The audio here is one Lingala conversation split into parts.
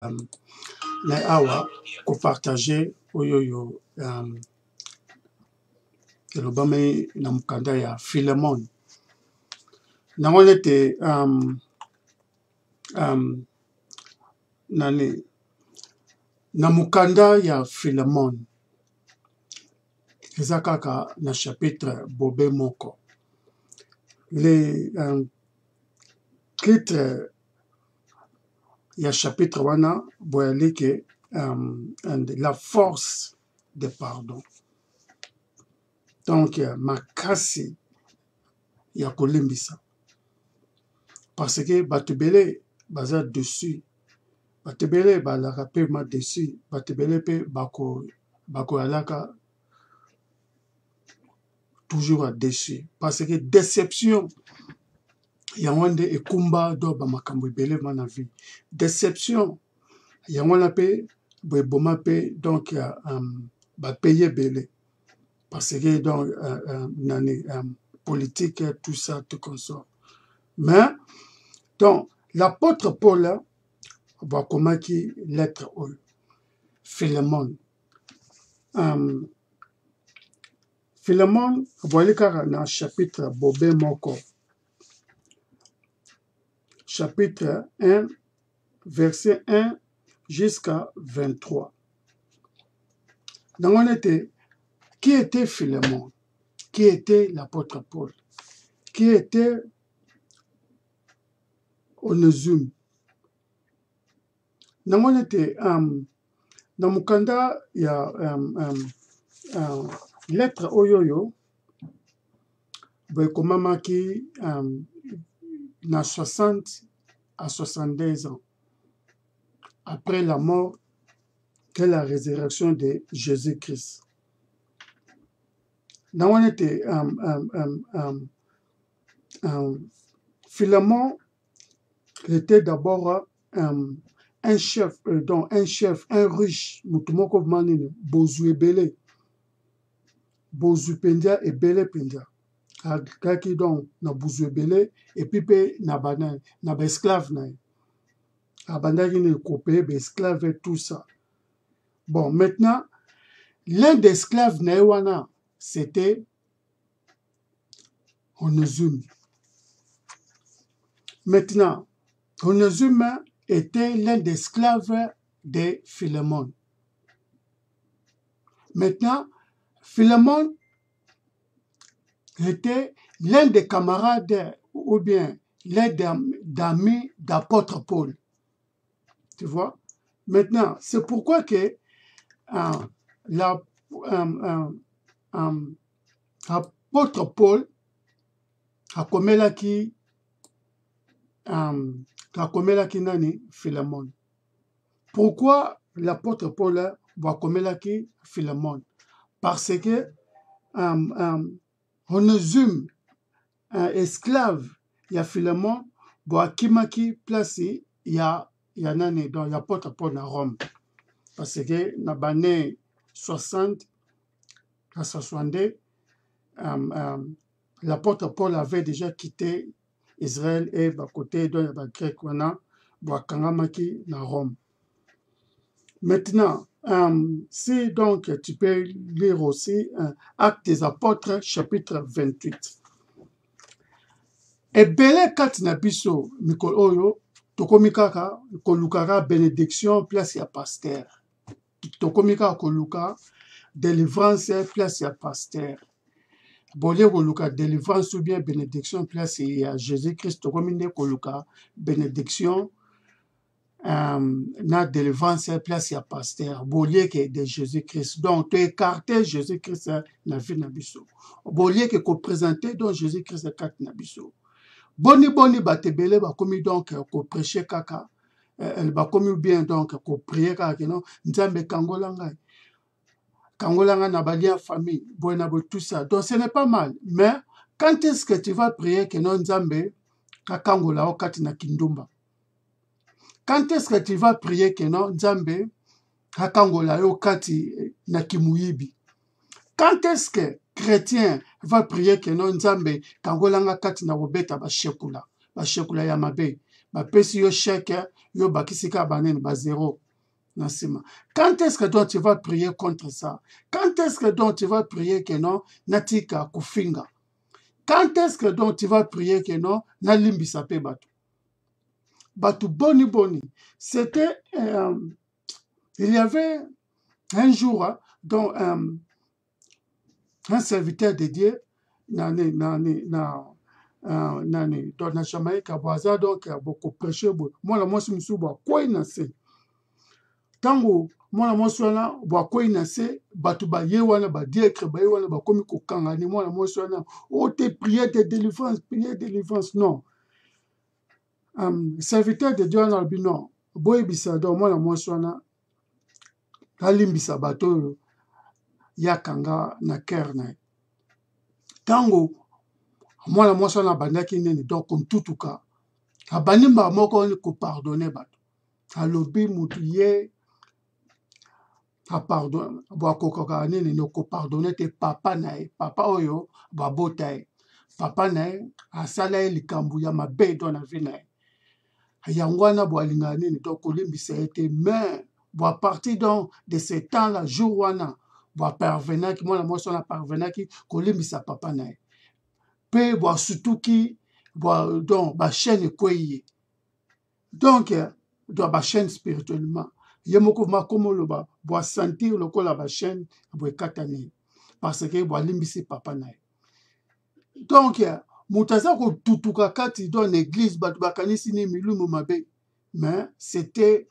na awa ko partager oyoyo elobami na mukanda ya Philemon nango nete nani na mukanda ya Philemon eza kaka na chapitre bobe moko le titre ya chapitre wana boyalike la force de pardon. Donc makasi ya kolimbisa parce que batebele baza dessus batebele balaka pe ma dessus batebele pe bako alaka toujours dessus parce que déception yango nde ekumba do bamakambo ebele ma na vie déception yango na pe boeboma pe donc bapaye ebele parce que donc nani politique tout ça tout consort mais donc l'apôtre Paul va komaki lettre oyo Philemon Philemon boyali kaka na chapitre bobe moko chapitre 1 verset 1 jusqu'à 23 nango nete qui était Philemon? Qui était l'apôtre Paul? Qui était Onésime? Nango nete na mukanda ya lettre oyoyo boekomamaki na 60 à 62 ans après la mort et la résurrection de Jésus-Christ. Nango nete Philemon était d'abord un chef, un riche, mutumoko manini, bozu ebele, bozu pendia ebele pendia. Kaki donc na bozu ebele et puis pe na banane, na ba esclave na. Abandaki ne kopé ba esclave et tout ça. Bon, maintenant l'un des esclaves na wana c'était Onésime. Maintenant, Onésime était l'un des esclaves de Philemon. Maintenant, Philemon était l'un des camarades ou bien l'un d'amis d'apôtre Paul. Tu vois? Maintenant, c'est pourquoi que l'apôtre Paul a komelaki nani Philemon. Pourquoi l'apôtre Paul va komelaki Philemon? Parce que Onésime, un esclave, il y a Philemon, va kimaki place il y a nani dans l'apôtre Paul à Rome. Parce que na bané 60 à 62 l'apôtre Paul avait déjà quitté Israël et à côté de la Grec wana boakangamaki na Rome. Maintenant, si donc tu peux lire aussi Actes des Apôtres chapitre 28. Ebele kati na biso mikolo oyo tokomi kaka kolukaka bénédiction place ya pasteur. Tokomi kaka koluka délivrance place ya pasteur. Bolie koluka délivrance ou bien bénédiction place ya Jésus-Christ tokomi nde koluka bénédiction na délivrance place ya pasteur. Bolie que de Jésus-Christ. Donc tu écarter Jésus-Christ na vie na biso. Bolie que ko présenter donc Jésus-Christ kati na biso. Boni batebele bakomi donc ko prêcher kaka bakomi bien donc ko prier kaka non nzambe kangolanga na balia famille boina bo tout ça. Donc ce n'est pas mal, mais quand est-ce que tu vas prier que non nzambe kakangola okati na kindumba? Quand est-ce que tu vas prier que non nzambe kakangola okati na kimuyibi? Quand est-ce que chrétien va prier que non nzambe kangolanga kati na robeta ba shekula ya mabe ba pesi yo chèque yo bakisika banene ba zéro na sima. Quand est-ce que donc tu vas prier contre ça? Quand est-ce que donc tu vas prier que non natika kufinga? Quand est-ce que donc tu vas prier que non nalimbisa pe batu? Batu boni boni. C'était il y avait un jour dont un serviteur de Dieu dans la Jamaïque boaza donc beaucoup prêché moi la moi suis musuba quoi inase tango moi la moi suis là boa quoi inase batu ba yewana ba diètre ba yewana ba komi ko kanga ni moi la moi suis là oh te prier de délivrance non serviteur de Dieu na bino boy bisa donc moi la moi suis là alimbisa bato ya kanga na cœur na tango mwana mwasi wana abandaki nini donc mtutuka abandi mbala moko wana kopardone bato alobi mutu ye apardone bwakokaka nini nokopardone te papa na ye papa oyo babota ye papa na ye asala ye likambo ya mabe do na vi na ye yango wana bwalingaka nini donc kolimbisa ye te mais bwapartir donc de ce temps là jour wana bwaparvenaki mwana mwasi wana parvenaki kolimbisa papa na ye pe bwa sutuki bwa donc ba chaîne ekweyi donc ba chaîne spirituellement ye moko makomo loba bwa sentir lokola ba chaîne bwa katani parce que bwa limbisi papa na ye donc moto aza kotutuka kati dans l'église bato bakanisi ni milumu mabe mais c'était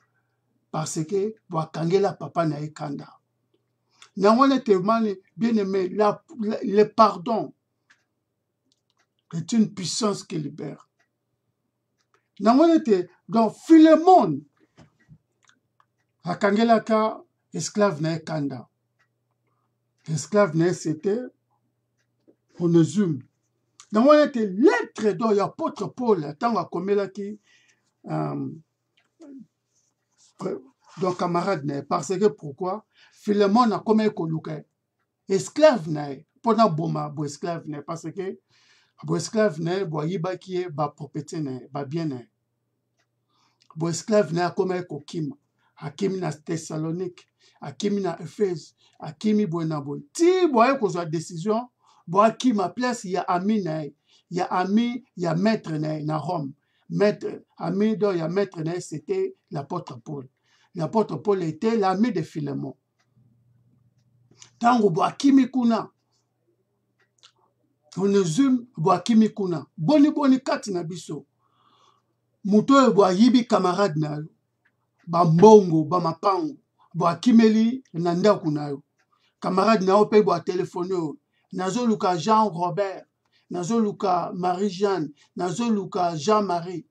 parce que bwa kangela papa na ye kanda na wana témoigne bien aimé le pardon est une puissance qui libère. Donc, Philémon, akangelaka esclave na kanda. Esclave na c'était Onésime. Donc, on était lettre d'or, il y a apôtre Paul, tant akomelaki donc camarade na parce que pourquoi Philémon a comme koluka esclave na pona boma bo esclave na parce que bo esclave na bo yibaki ba propriété na ba bien na bo esclave na comme kokima akimi na Thessalonique akimi na Éphèse akimi bona bo ti bo ko za décision bo akima place ya ami na ya ami ya maître na Rome maître ami do ya maître na c'était l'apôtre Paul. L'apôtre Paul était l'ami de Philémon. Tango bo akimi kuna Onésime bo akimi kuna boni kati na biso muto bo yibi camarade na yo ba mbongo ba mapango bo akimeli na ndaku na yo camarade na yo pe bo téléphoner yo nazoluka Jean Robert nazoluka Marie-Jeanne nazoluka Jean-Marie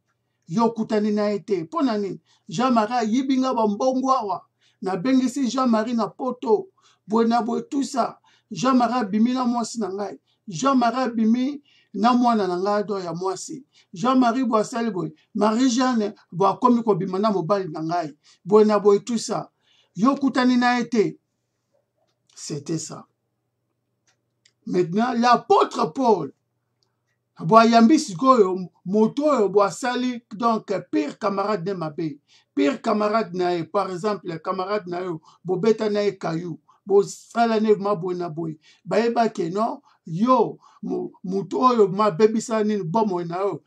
yo kutani na ete pona nini Jean-Marie yibinga ba mbongo awa na bengisi Jean-Marie na poto bona bo tout ça Jean-Marie bimi na mwasi na ngai Jean-Marie bimi na mwana na ngai do ya mwasi Jean-Marie bo asali boy Marie-Jeanne bo akomi ko bima na mobali na ngai bona bo tout ça yo kutani na ete c'était ça. Maintenant l'apôtre Paul bo yambi sikoyo moto bo asali donc pire camarade de mabe pire camarade na par exemple camarade na yo bo beta na kayu bo sala ne ma bona boy bayeba ke non yo moto oyo ma bebisa nini bomo na yo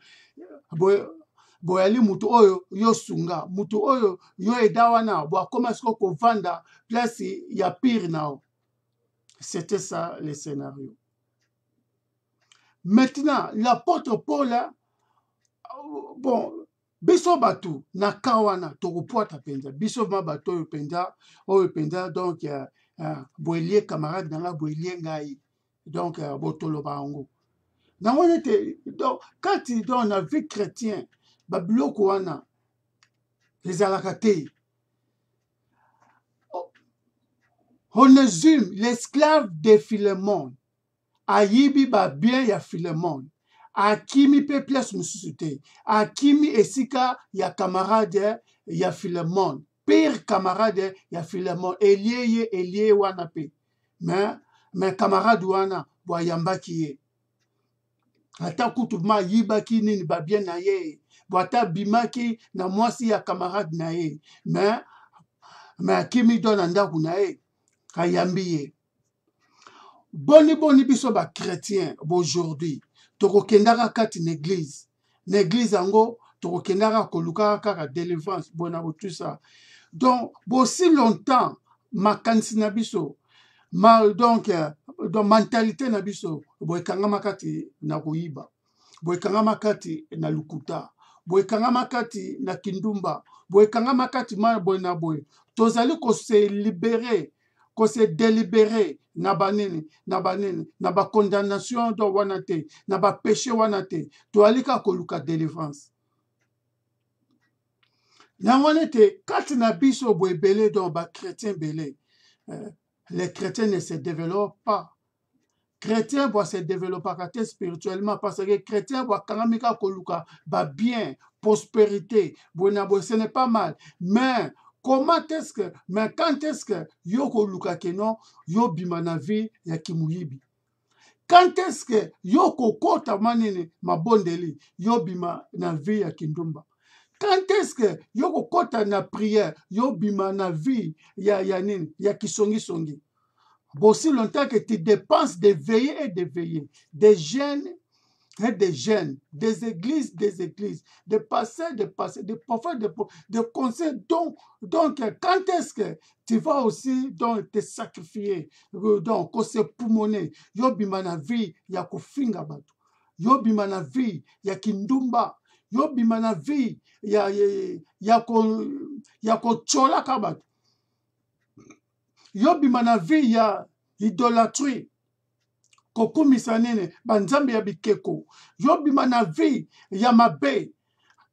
bo yali moto oyo yo sunga moto oyo yo edawana bo akoma siko ko vanda place ya pire na yo. C'était ça le scénario. Maintenant, l'apôtre Paul, bon, biso batu na kawana tokopuata penza biso ma bato oyo penza donc boelie camarade nanga boelie ngai donc botolo bango na wana te donc quand il donne la vie chrétien babiloko wana ezalaka te. Onésime l'esclave de Philémon ayibi ba bien ya Philémon akimi pe place mususu te akimi esika ya camarade ya Philémon pire camarade ya Philémon elie wana pe mais camarade wana bo yambaki ye ata kutu ma yibaki nini ba bien na ye boata bimaki na mwasi ya camarade na ye mais akimi do na ndako na ye ayambi ye. Boni biso ba chrétien aujourd'hui tokokendaka kati na église yango tokokendaka koluka kaka délivrance bona tout ça. Donc aussi longtemps makanisi na biso donc mentalité na biso boekangama kati na koyiba, boekangama kati na lukuta, boekangama kati na kindumba, boekangama kati mana boye na boye. Tozali ko se libérer, ko se délibérer na banene na ba condamnation do wana te, na ba péché wana te. Toalika koluka délivrance. Na wana te kati na biso boye belé do ba chrétien belé. Les chrétiens ne se développent pas. Chrétien doit se développer spirituellement parce que chrétien doit kangamika koluka ba bien, prospérité, ce n'est pas mal. Mais comment est-ce que, mais quand est-ce que yo koluka keno yo bima na vie ya kimuyibi? Quand est-ce que yo kokota manene mabondeli yo bima na vie ya kindumba? Quand est-ce que yo kokota na prière yo bima na vie ya nini ya kisongi? Aussi longtemps que tu dépenses de veiller et de veiller, des jeunes et des jeunes, des églises, de passer, de prophètes, de conseils. Donc, quand est-ce que tu vas aussi donc, te sacrifier, donc, qu'on se poumoner, yo bima na vie ya kofinga batu, yo bima na vie ya kindumba, yo bima na vie ya kochola kabatu. Yo bima na vie ya idolâtrie kokumisa nene banzambe ya bikeko. Yo bima na vie ya mabe,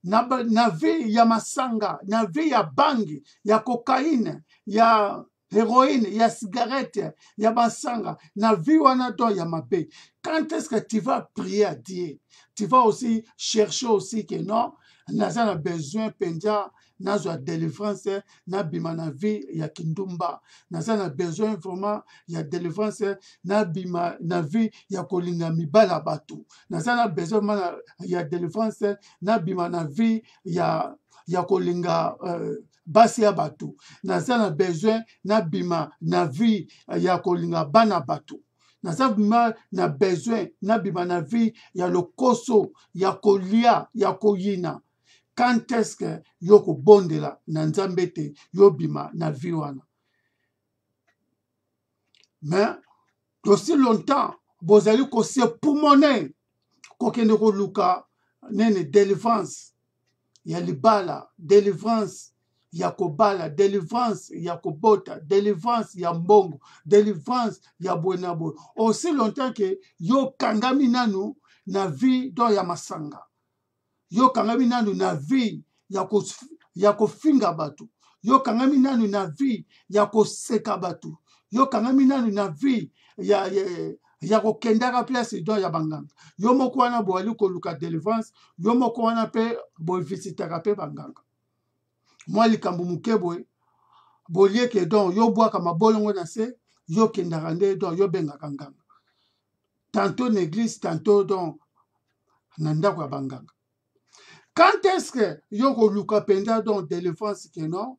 na vie ya masanga, na vie ya bangi, ya cocaïne, ya héroïne, ya cigarette, ya basanga, na vie wana do ya mabe. Quand est-ce que tu vas prier à Dieu? Tu vas aussi chercher aussi que non, naza besoin penja nazwa délivrance na bima na vie ya kindumba, naza besoin vraiment ya délivrance na bima na vie ya kolinga mibala batu, naza besoin ya délivrance na bima na vie ya kolinga basi ya batu, naza besoin na bima na vie ya kolinga bana batu. Naza bima na besoin na bima na vie ya lokoso ya kolia ya koyina. Quand est-ce que yo ko bondela na nzambe te yo bima na vie wana? Mais aussi longtemps bozali ko se poumoner ko kende ko luka nene délivrance ya libala, délivrance ya kobala, délivrance ya kobota, délivrance ya mbongo, délivrance ya bwenabo. Aussi longtemps que yo kangami nanu na vie do ya masanga, yo kangami nanu na vie ya kofinga batu, yo kangami nanu na vie ya koseka batu, yo kangami nanu na vie ya kokendaka place do ya banganga. Yo moko wana boali koluka délivrance, yo moko wana pe bovisitaka pe banganga. Moi likambo muke boye bolie ke don yo bwaka mabolongo na se yo kendaka nde don yo bengaka nganga. Tantôt l'église, tantôt donc na ndako ya banganga. Quand est-ce que yo koluka penda donc délivrance ke non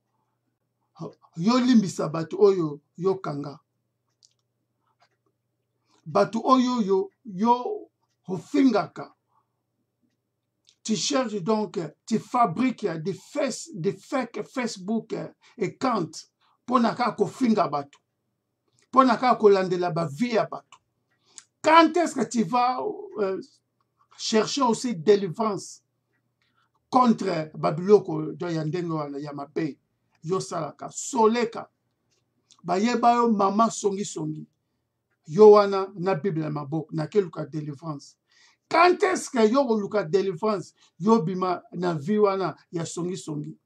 yo limbisa batu oyo yo kanga, batu oyo yo ofingaka? Tu cherches donc, tu fabriques des fake Facebook accounts pour naka ko finga batu, pour naka ko landela ba vie ya batu. Quand est-ce que tu vas chercher aussi délivrance contre babiloko do yandenge wana ya mabe yo salaka soleka bayeba yo mama songi yo wana na Bible ya maboko na keluka délivrance? Quand est-ce que yo koluka délivrance yo bima na vie wana ya songi?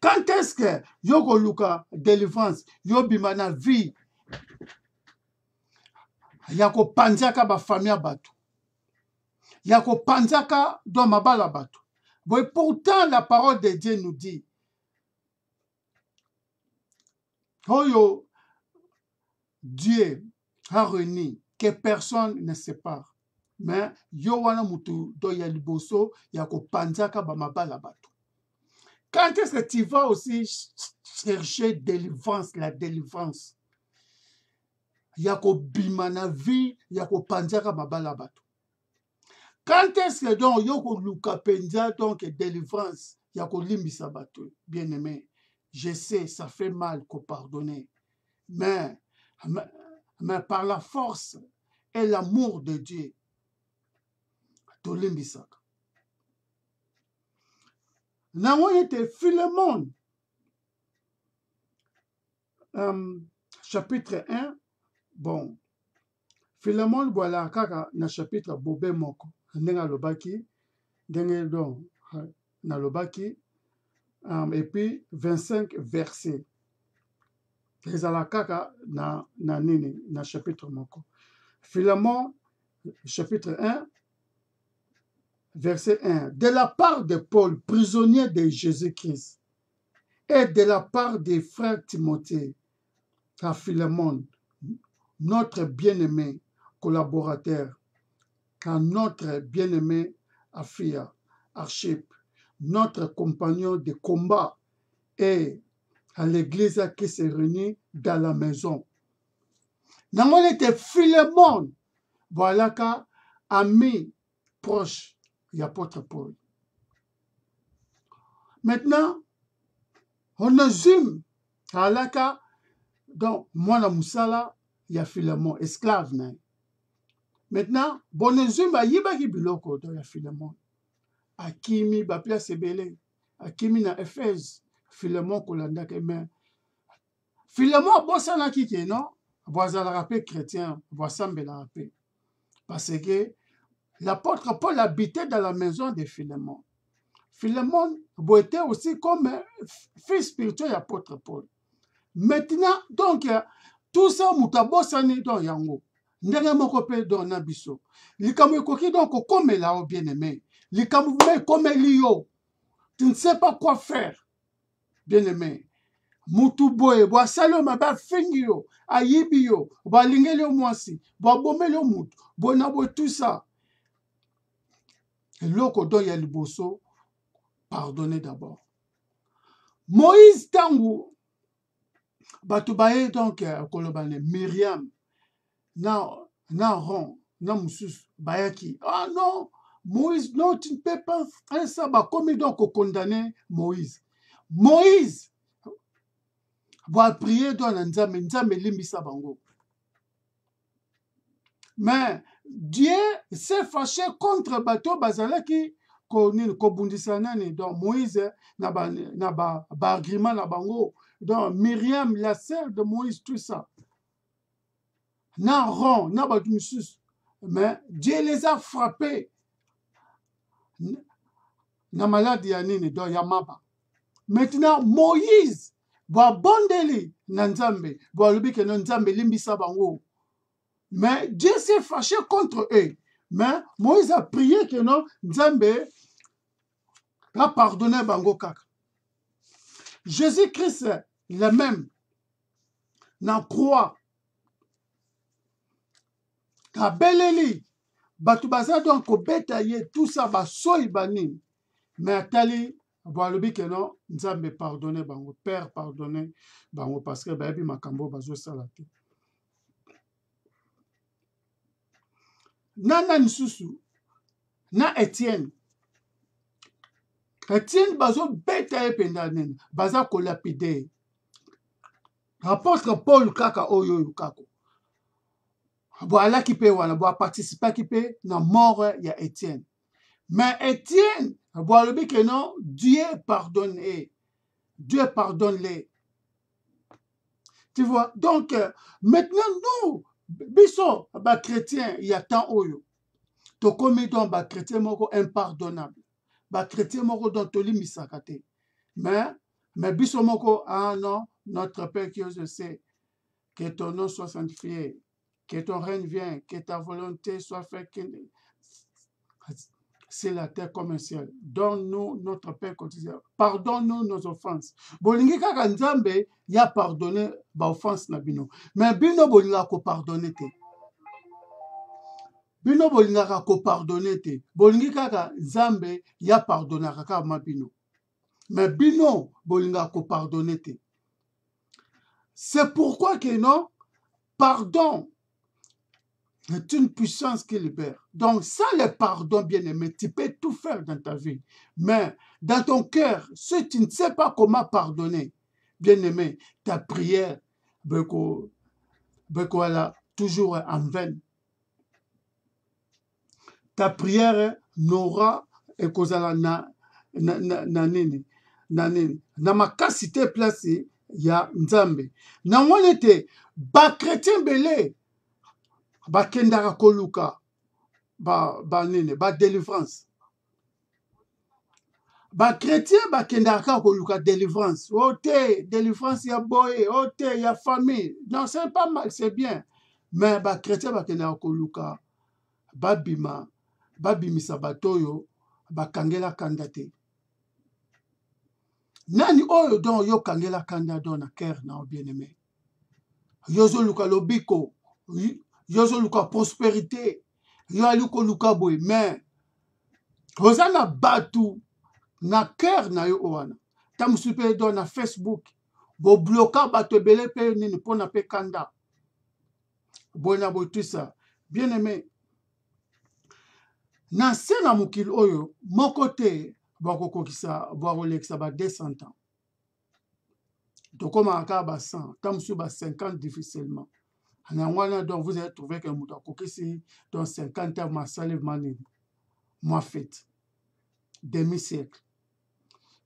Quand est-ce que yo koluka délivrance yo bima na vie ya kopanzaka ba famille batu, ya kopanzaka do mabala batu? Bon, pourtant la parole de Dieu nous dit Dieu a réuni que personne ne sépare. mais yo wana mutu do ya liboso ya kopanzaka bamabala bato. Quand est-ce que tu vas aussi chercher délivrance, la délivrance? Ya kobima na vie ya kopanzaka mabala bato. Quand est-ce que donc yo koluka penza donc délivrance ya kolimbisa bato? Bien aimé, je sais ça fait mal qu'on pardonner, mais par la force et l'amour de Dieu tolimbisaka. Nango était Philemon, chapitre 1. Bon, Philemon voilà kaka na chapitre bobe moko ndenga lobaki ndenge don na lobaki et puis 25 versets ezala kaka na nini na chapitre moko. Philemon chapitre 1 verset 1. De la part de Paul, prisonnier de Jésus-Christ, et de la part des frères Timothée, à Philemon, notre bien-aimé collaborateur, à notre bien-aimé Aphia, Archip, notre compagnon de combat, et à l'église qui se réunit dans la maison. Nangon était Philemon, voilà qu'un ami proche, l'apôtre Paul. Maintenant, on assume alaka donc mwana musala ya Philemon esclave na. Maintenant, bon assume ayibaki biloko to ya Philemon. Akimi ba place ebele, akimi na Éphèse, Philemon kolanda ke mais Philemon bosana kike non, boazala rappel chrétien, boasambela rappel. Parce que l'apôtre Paul habitait dans la maison de Philemon. Philemon était aussi comme fils spirituel de l'apôtre Paul. Maintenant, donc, tout ça, mutabosani dans yango. Ndenge moko pe don na biso. Likamu ekoki donc comme là au bien-aimé. Likamu comme lio. Tu ne sais pas quoi faire. Bien-aimé. Mutu boye, bo salo maba fingi yo, ayibi yo, bo lingeli yo mwasi, bo bomeli yo mutu, bo na bo tout ça. Loko do ya liboso. Pardonnez d'abord. Moïse Tangu, Batoubaye donc, Kolobane, Myriam, Ron, Moussous, Bayaki. Ah non, Moïse, non, tu ne peux pas faire ça. Comme donc condamner Moïse. Moïse, va prier dans Nzambe, Nzambe limbisa bango. Mais Dieu s'est fâché contre Bato Bazalaki. Donc Moïse na ba agreement na bango, donc Myriam la sœur de Moïse, tout ça na Ron na ba musus, mais Dieu les a frappés na maladie ya nini donc ya maba. Maintenant Moïse va bondeli na Nzambe, va lobi que Nzambe limbisa bango, mais Dieu s'est fâché contre eux. Mais Moïse a prié que non Nzambe a pardonné bango kaka. Jésus-Christ, le même, na croix, ka beleli, batu baza donc kobeta ye, tout ça ba soyi bani, mais atali, balobi que non, Nzambe pardonné bango, Père pardonné bango, parce que bayebi makambo bazo salate. Nana nisusu, na Étienne. Étienne bazo beta ye pendanene, baza kolapide. Apôtre Paul kaka oyo kako. Voilà qui peut participer qui peut na mort ya Étienne. Mais Étienne, voilà que non, Dieu pardonne. Dieu pardonne-les. Tu vois, donc maintenant nous, biso ba chrétien, il y a tant oyo. To komi donc ba chrétien moko impardonnable. Ba chrétien moko donc toli misakate. Mais biso moko, ah non, notre Père qui je sais, que ton nom soit sanctifié, que ton règne vienne, que ta volonté soit faite sur la terre comme un ciel. Donne-nous notre Père quotidien. Pardonne-nous nos offenses. Bolingi kaka Nzambe ya pardonné ba offense na bino. Mais bino bolinga ko pardonner te. bino bolingaka kopardone te bolingi kaka nzambe ya pardonaka kaka ma bino mais bino bolingaka kopardone te. C'est pourquoi que non, pardon est une puissance qui libère. Donc, sans le pardon, bien-aimé, tu peux tout faire dans ta vie. Mais dans ton cœur, si tu ne sais pas comment pardonner, bien-aimé, ta prière, voilà, toujours en vain. Ta prière n'aura ekozala na nini na makasi te place ya nzambe. Na ngone te ba chrétien belé bakendaka koluka nini ba délivrance. Ba chrétien bakendaka koluka délivrance. Oh te délivrance ya boye, oh te ya famille. Non, c'est pas mal, c'est bien. Mais ba chrétien bakendaka koluka babimisa batoyo bakangela kanda te. Nani oyo don yo kangela kanda don na cœur na bien-aimé. Yozo luka lobiko, yozo luka prospérité, yo aluko luka boy, mais ozana batu na cœur na yo wana. Tamusupe don na Facebook, bo bloka bato belé pe nini pona pe kanda. Bona bo tout ça. Bien-aimé, na sena mukil oyo moko te bakokokisa bakolekisa ba 200 ans. Donc, comme en cas, 100, tant que 50 difficilement. Donc, vous avez trouvé que vous avez donc 50 ans, ma salive, moi fait. Demi-siècle.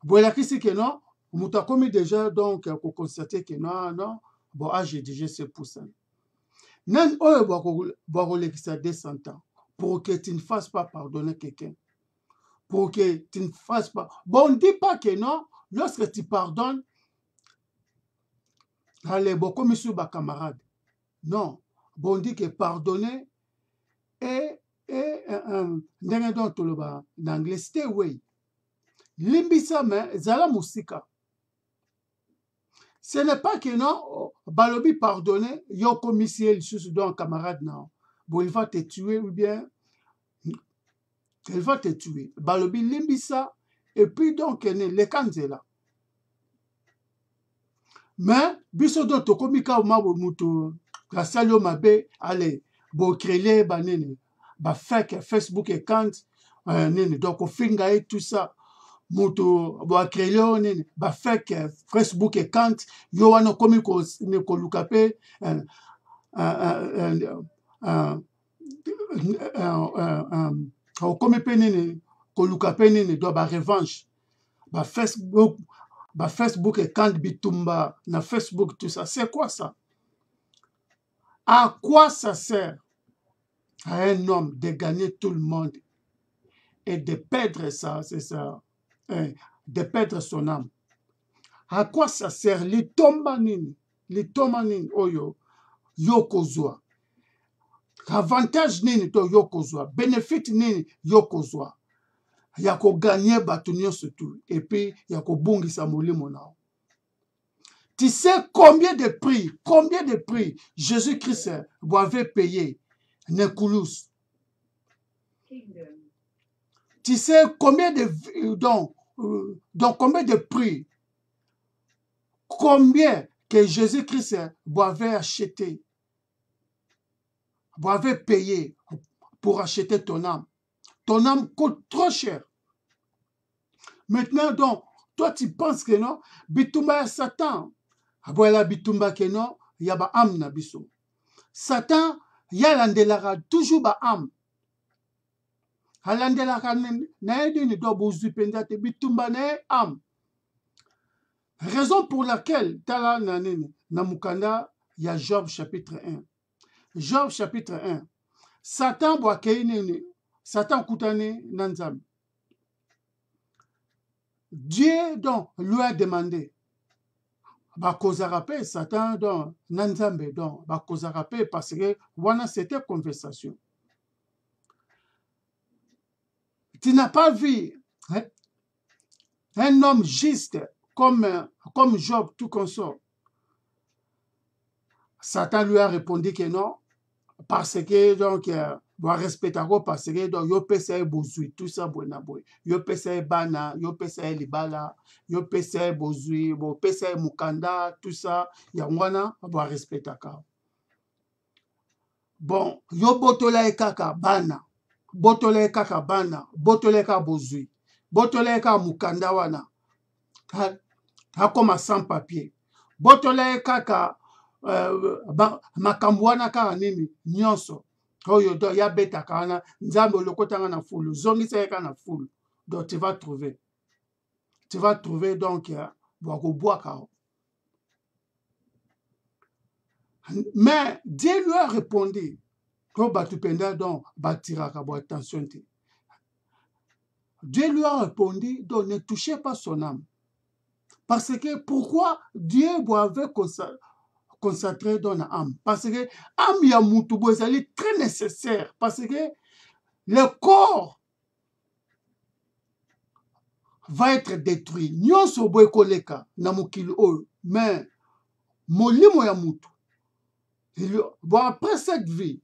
Bon, là, qu'est-ce que non? Vous avez commis déjà, donc, vous constatez que non, bon, j'ai déjà ce pourcent. Non, vous avez 200 ans pour que tu ne fasses pas pardonner quelqu'un. Pour que tu ne fasses pas. Bon, on ne dit pas que non, lorsque tu pardonnes, allez, bon, comme sur ma camarade. Non, bon, on dit que pardonner et en anglais, stay away. Limbisa, mais zala musika. Ce n'est pas que non, balobi pardonner, yo commissaire, il sous un camarade, non. Bon, il va te tuer ou bien, il va te tuer. Balobi limbisa, et puis donc, le kanzela. Mais, biso do to komika mabo mutu la salio mabe allez bo créer banene ba fake Facebook account nene donc finga et tout ça mutu bo créer nene ba fake Facebook account yo wana komi ko ne ko lukape komi pe nene ko lukape nene do ba revanche ba Facebook account bitumba na Facebook tout ça, c'est quoi ça? À quoi ça sert à un homme de gagner tout le monde et de perdre ça, c'est ça, de perdre son âme? À quoi ça sert? Les tombanines oyo yokozwa. Avantage nini to yokozwa, bénéfice nini yokozwa. Yako gagner batunyo surtout et puis yako bungisa molimo nao. Tu sais combien de prix Jésus-Christ avait payé Nekulus? Tu sais combien combien de prix, combien que Jésus-Christ avait acheté, avait payé pour acheter ton âme. Ton âme coûte trop cher. Maintenant, donc, toi, tu penses que non, bitumba ya Satan. Voilà, bitumba que non, il y a ba âme na biso. Satan, il y a landelaka toujours ba âme. Alandelaka na edini do bozu pendate bitumba na âme. Raison pour laquelle, tala na mukanda, il y a Job chapitre 1. Job chapitre 1. Satan boa keine, Satan kutane nanzam. Dieu donc lui a demandé bakozarape Satan donc nanzambe donc bakozarape parce que wana c'était conversation. Tu n'as pas vu un homme juste comme Job tout consort. Satan lui a répondu que non parce que donc boa respecta ko parce que donc yo pesa bozui tout ça bona boy yo pesa bana yo pesa libala yo pesa bozui bo pesa mukanda tout ça ya ngwana boa respecta ka bon yo botola kaka bana botola kaka bana botola kaka bozui botola kaka mukanda wana ha koma sans papier botola kaka makambo wana kaka nini nyonso oyo do ya betaka wana nzambe olokotanga na fulu zongisa yeka na fulu donc tu vas trouver donc bakobwaka mais Dieu lui a répondu ko batu penda donc batiraka bo attention te Dieu lui a répondu donc ne touchez pas son âme parce que pourquoi Dieu avait concentré dans l'âme parce que âme ya mutu bo ezali très nécessaire parce que le corps va être détruit nyonso bo ekoleka na mokili oyo mais molimo ya mutu bon après cette vie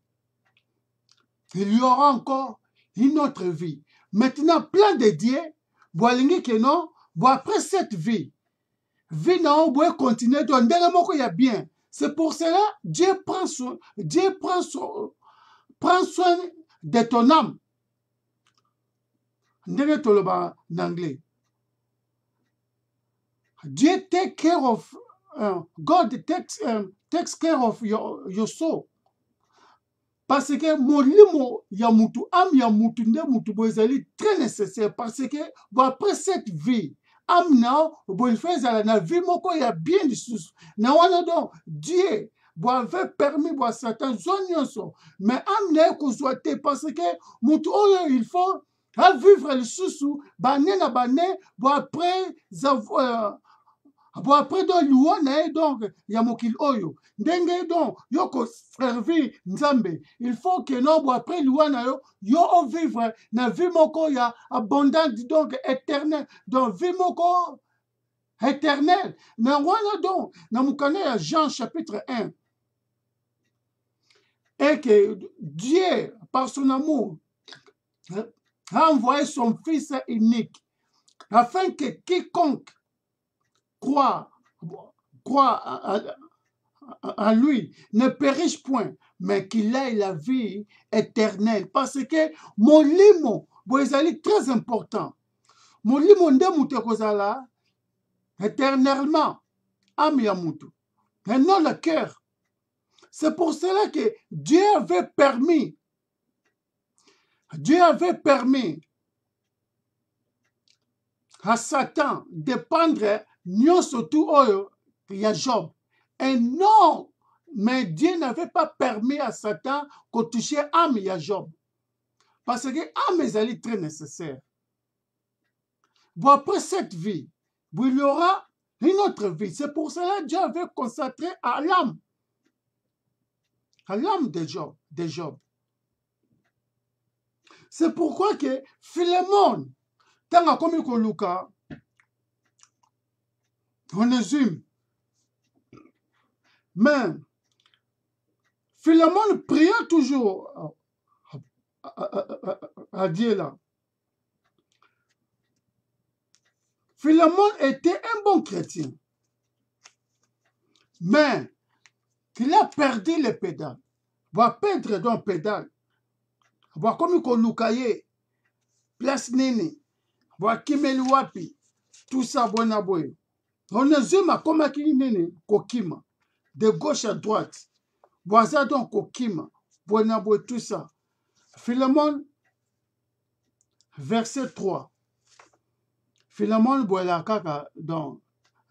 il y aura encore une autre vie maintenant plein de Dieu bo alingi ke non bon après cette vie na bo continuer donc ndenge moko ya bien. C'est pour cela Dieu prend soin de ton âme. Ndenge toloba en anglais. Dieu take care of God takes care of your soul. Parce que molimo ya mutu âme ya mutu nde mutu bo ezali très nécessaire parce que bon après cette vie âme na bo il fait na vie moko ya bien lisusu na wana donc Dieu bo avait permis bo Satan zonyoso mais âme na kozwa te parce que mutu oyo il faut à vivre lisusu bane na bane bo après donc luona donc ya mokili oyo ndenge donc yo ko servir nzambe il faut que non bo après luona yo vivre na vie moko ya abondante donc éternelle donc vie moko éternelle mais wana donc na mukana ya Jean chapitre 1 et que Dieu par son amour a envoyé son fils unique afin que quiconque croit en lui ne périsse point, mais qu'il ait la vie éternelle. Parce que molimo, boezali très important. Molimo nde mutu kozala éternellement, âme ya mutu, et non le cœur. C'est pour cela que Dieu avait permis à Satan de prendre nyonso tout oyo ya Job. Et non, mais Dieu n'avait pas permis à Satan de toucher âme ya Job. Parce que âme est très nécessaire. Bon, après cette vie, il y aura une autre vie. C'est pour cela que Dieu avait concentré à l'âme de Job. C'est pourquoi que Philémon, tant comme Luka, Onésime, mais Philémon priait toujours à Dieu là. Philémon était un bon chrétien, mais il a perdu les pédales. Il va perdre dans pédale. Il va comme il place nini, il va kimeli wapi, tout ça bon aboye. Onésime a comme nini kokima. De gauche à droite. Voisin donc Kokima, Bonabo, tout ça. Philémon, verset 3. Philémon, Boelakaka, dans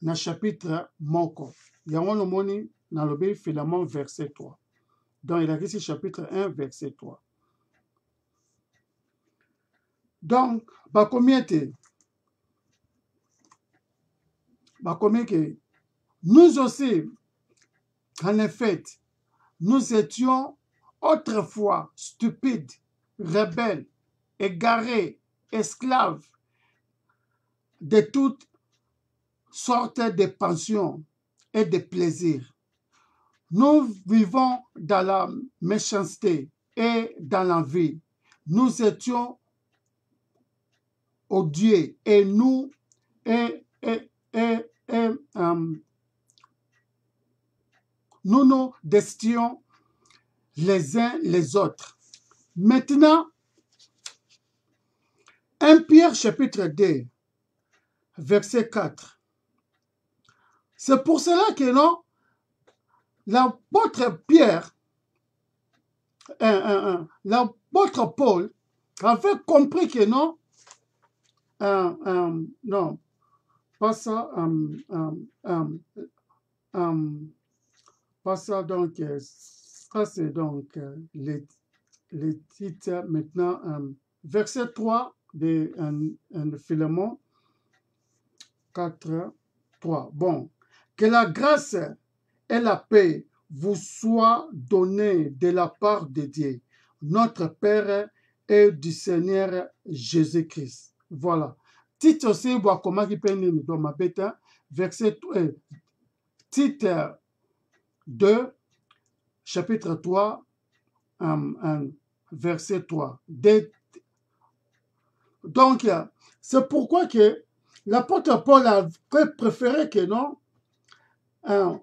le chapitre Moko. Il y a un moni dans le Philémon, verset 3. Donc, il a ici chapitre 1, verset 3. Donc, combien que nous aussi, en effet, nous étions autrefois stupides, rebelles, égarés, esclaves de toutes sortes de passions et de plaisirs. Nous vivons dans la méchanceté, et dans la vie. Nous étions odieux et nous nous détestions les uns les autres. Maintenant, 1 Pierre chapitre 2, verset 4. C'est pour cela que non, l'apôtre Pierre, l'apôtre Paul avait compris que non, non, pas ça, pas ça, donc, ça c'est donc les titres maintenant, verset 3 de Philémon 4, 3. Bon, que la grâce et la paix vous soient données de la part de Dieu, notre Père et du Seigneur Jésus-Christ. Voilà. Titre aussi, comment il peut nous dans ma bête, verset, titre 2, chapitre 3, verset 3. Donc, c'est pourquoi que l'apôtre Paul a préféré que non, la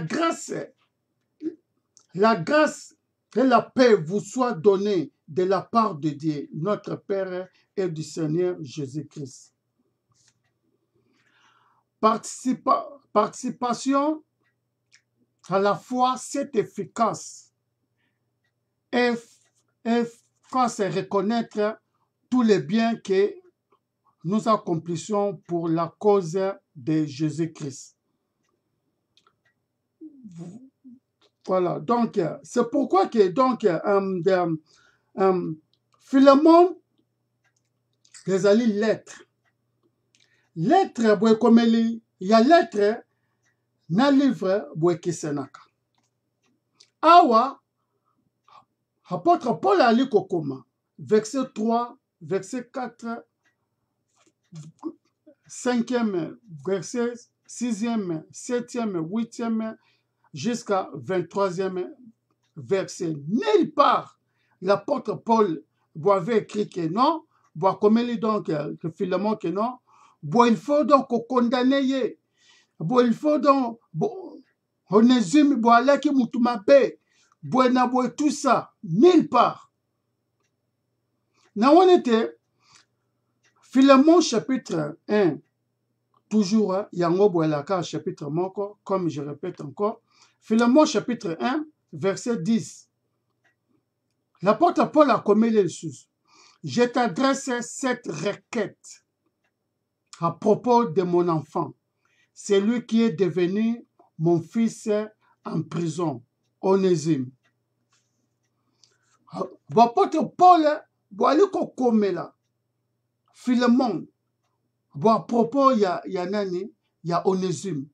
grâce et la paix vous soient données de la part de Dieu, notre Père et du Seigneur Jésus-Christ. Participation à la foi, c'est efficace et reconnaître tous les biens que nous accomplissons pour la cause de Jésus-Christ. Voilà, donc c'est pourquoi que donc Philémon les alliés lettres comme il y a lettres na livre Bwekesenaka. Awa apôtre Paul ali kokoma verset 3, verset 4, 5e, verset 6e, 7e, 8e, jusqu'à 23e verset. Nulle part, l'apôtre Paul avait écrit que non, comme il dit donc que Philémon que non, il faut donc condamner, il faut donc Onésime, qui mutumabe, tout ça, nulle part. On était Philémon chapitre 1, toujours, Yango Boelaka chapitre moko, comme je répète encore, Philémon chapitre 1, verset 10. L'apôtre Paul a commis les choses. Je t'adresse cette requête à propos de mon enfant, celui qui est devenu mon fils en prison, Onésime. L'apôtre Paul, Philémon, à propos, il y a Onésime.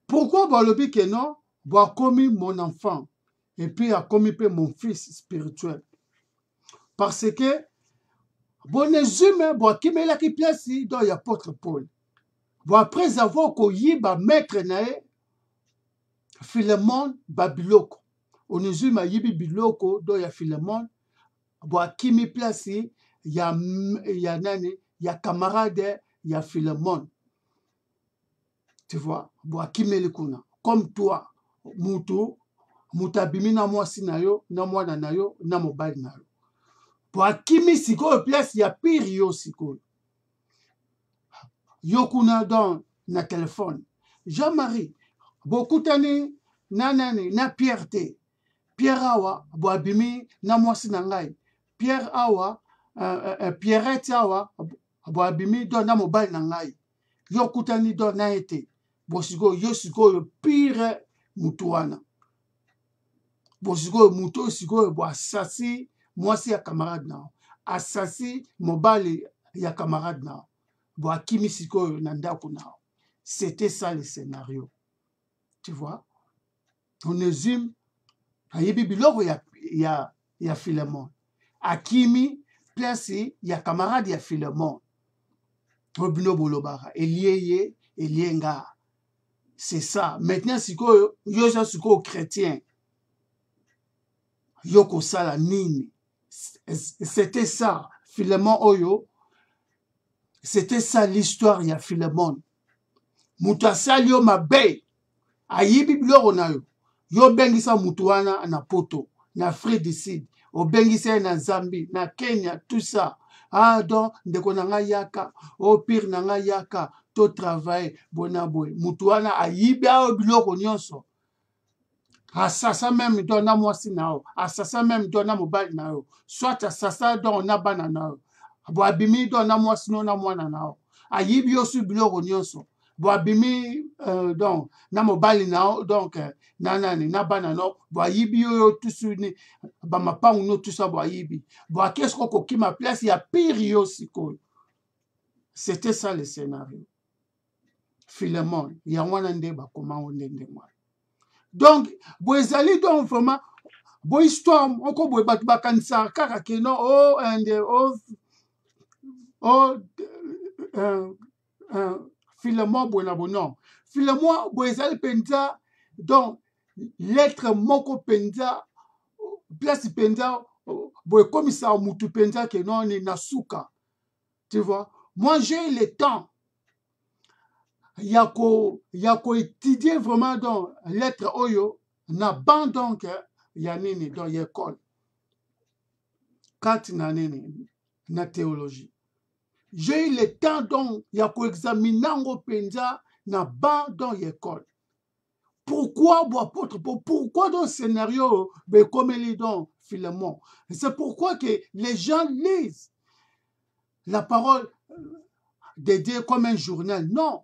Pourquoi Balobi que non, a commis mon enfant et puis a commis mon fils spirituel? Parce que Onésime, qui met la qui place dans l'apôtre Paul. Après avoir connu maître nae, Philémon Babiloko. Onésime a yibi biloko dans ya Philémon. Qui met place il y a nani, il y a camarade, il y a Philémon. Tu vois, qui met le kuna. Comme toi, mutabimi na mwasi na yo, na mwana na yo, na mobile na yo. Qui met siko place, il y a pire yo siko. Yo kuna dans na téléphone. Jean-Marie, beaucoup d'années, na Pierre te. Pierre awa, abimi na mwasi na ngai. Pierre awa, Pierrette awa, abimi dans na mobile na ngai. Yo kutani dans na été. Bosigo yo sigo pire mutuana. Bosigo muto sigo assassi mwasi ya camarade na. Assassi mobile ya camarade na. Kimi siko nandako na. C'était ça le scénario. Tu vois? Onésime ayebi biloko ya Philémon. Akimi place ya camarade ya Philémon. Obino bolobara elieye elienga. C'est ça. Maintenant, si yo siko chrétien, yo ko sala nini. C'était ça. Philemon oyo. C'était ça l'histoire ya Philemon. Mutu asali yo mabe. Ayibi biloko na yo. Yo bengisa mutu wana na poto. Na Afrique du Sud. O bengisa na Zambie. Na Kenya. Tout ça. Ah donc, ndeko nanga yaka. O pire nanga yaka. To travail. Bona boy. Mutu wana ayibi a biloko nyonso. Asasa même dona mwasi na yo. Asasa même dona mobali na yo. Soit asasa don na bana na yo. Bo abimi dona mwasi no na mwana na yo. Ayibi yo su biloko nyonso. Bo abimi donc na mobali na yo. Donc na nani na bana no. Bo ayibi yo tout su ni ba mapangu no tout ça bo ayibi. Bo qu'est-ce qu'on qui ma place ya pire yo siko. C'était ça le scénario. Philemon, ya wana nde ba comment on ndenge moi. Donc, boezali donc vraiment, bo histoire, oko bo bat bakanisa kaka keno oh and Philemon bona bonon. Philemon boezali penza donc lettre moko penza place penza bo komisa mutu penza keno ni nasuka. Tu vois? Moi j'ai le temps. Yako étudier vraiment dans lettre oyo na ban donc ya nini dans l'école 4 na nini na théologie. J'ai eu le temps donc yako examiner ngo penza na ban dans l'école. Pourquoi bo apôtre pourquoi dans scénario be comme les donc Philemon. C'est pourquoi que les gens lisent la parole de Dieu comme un journal. Non.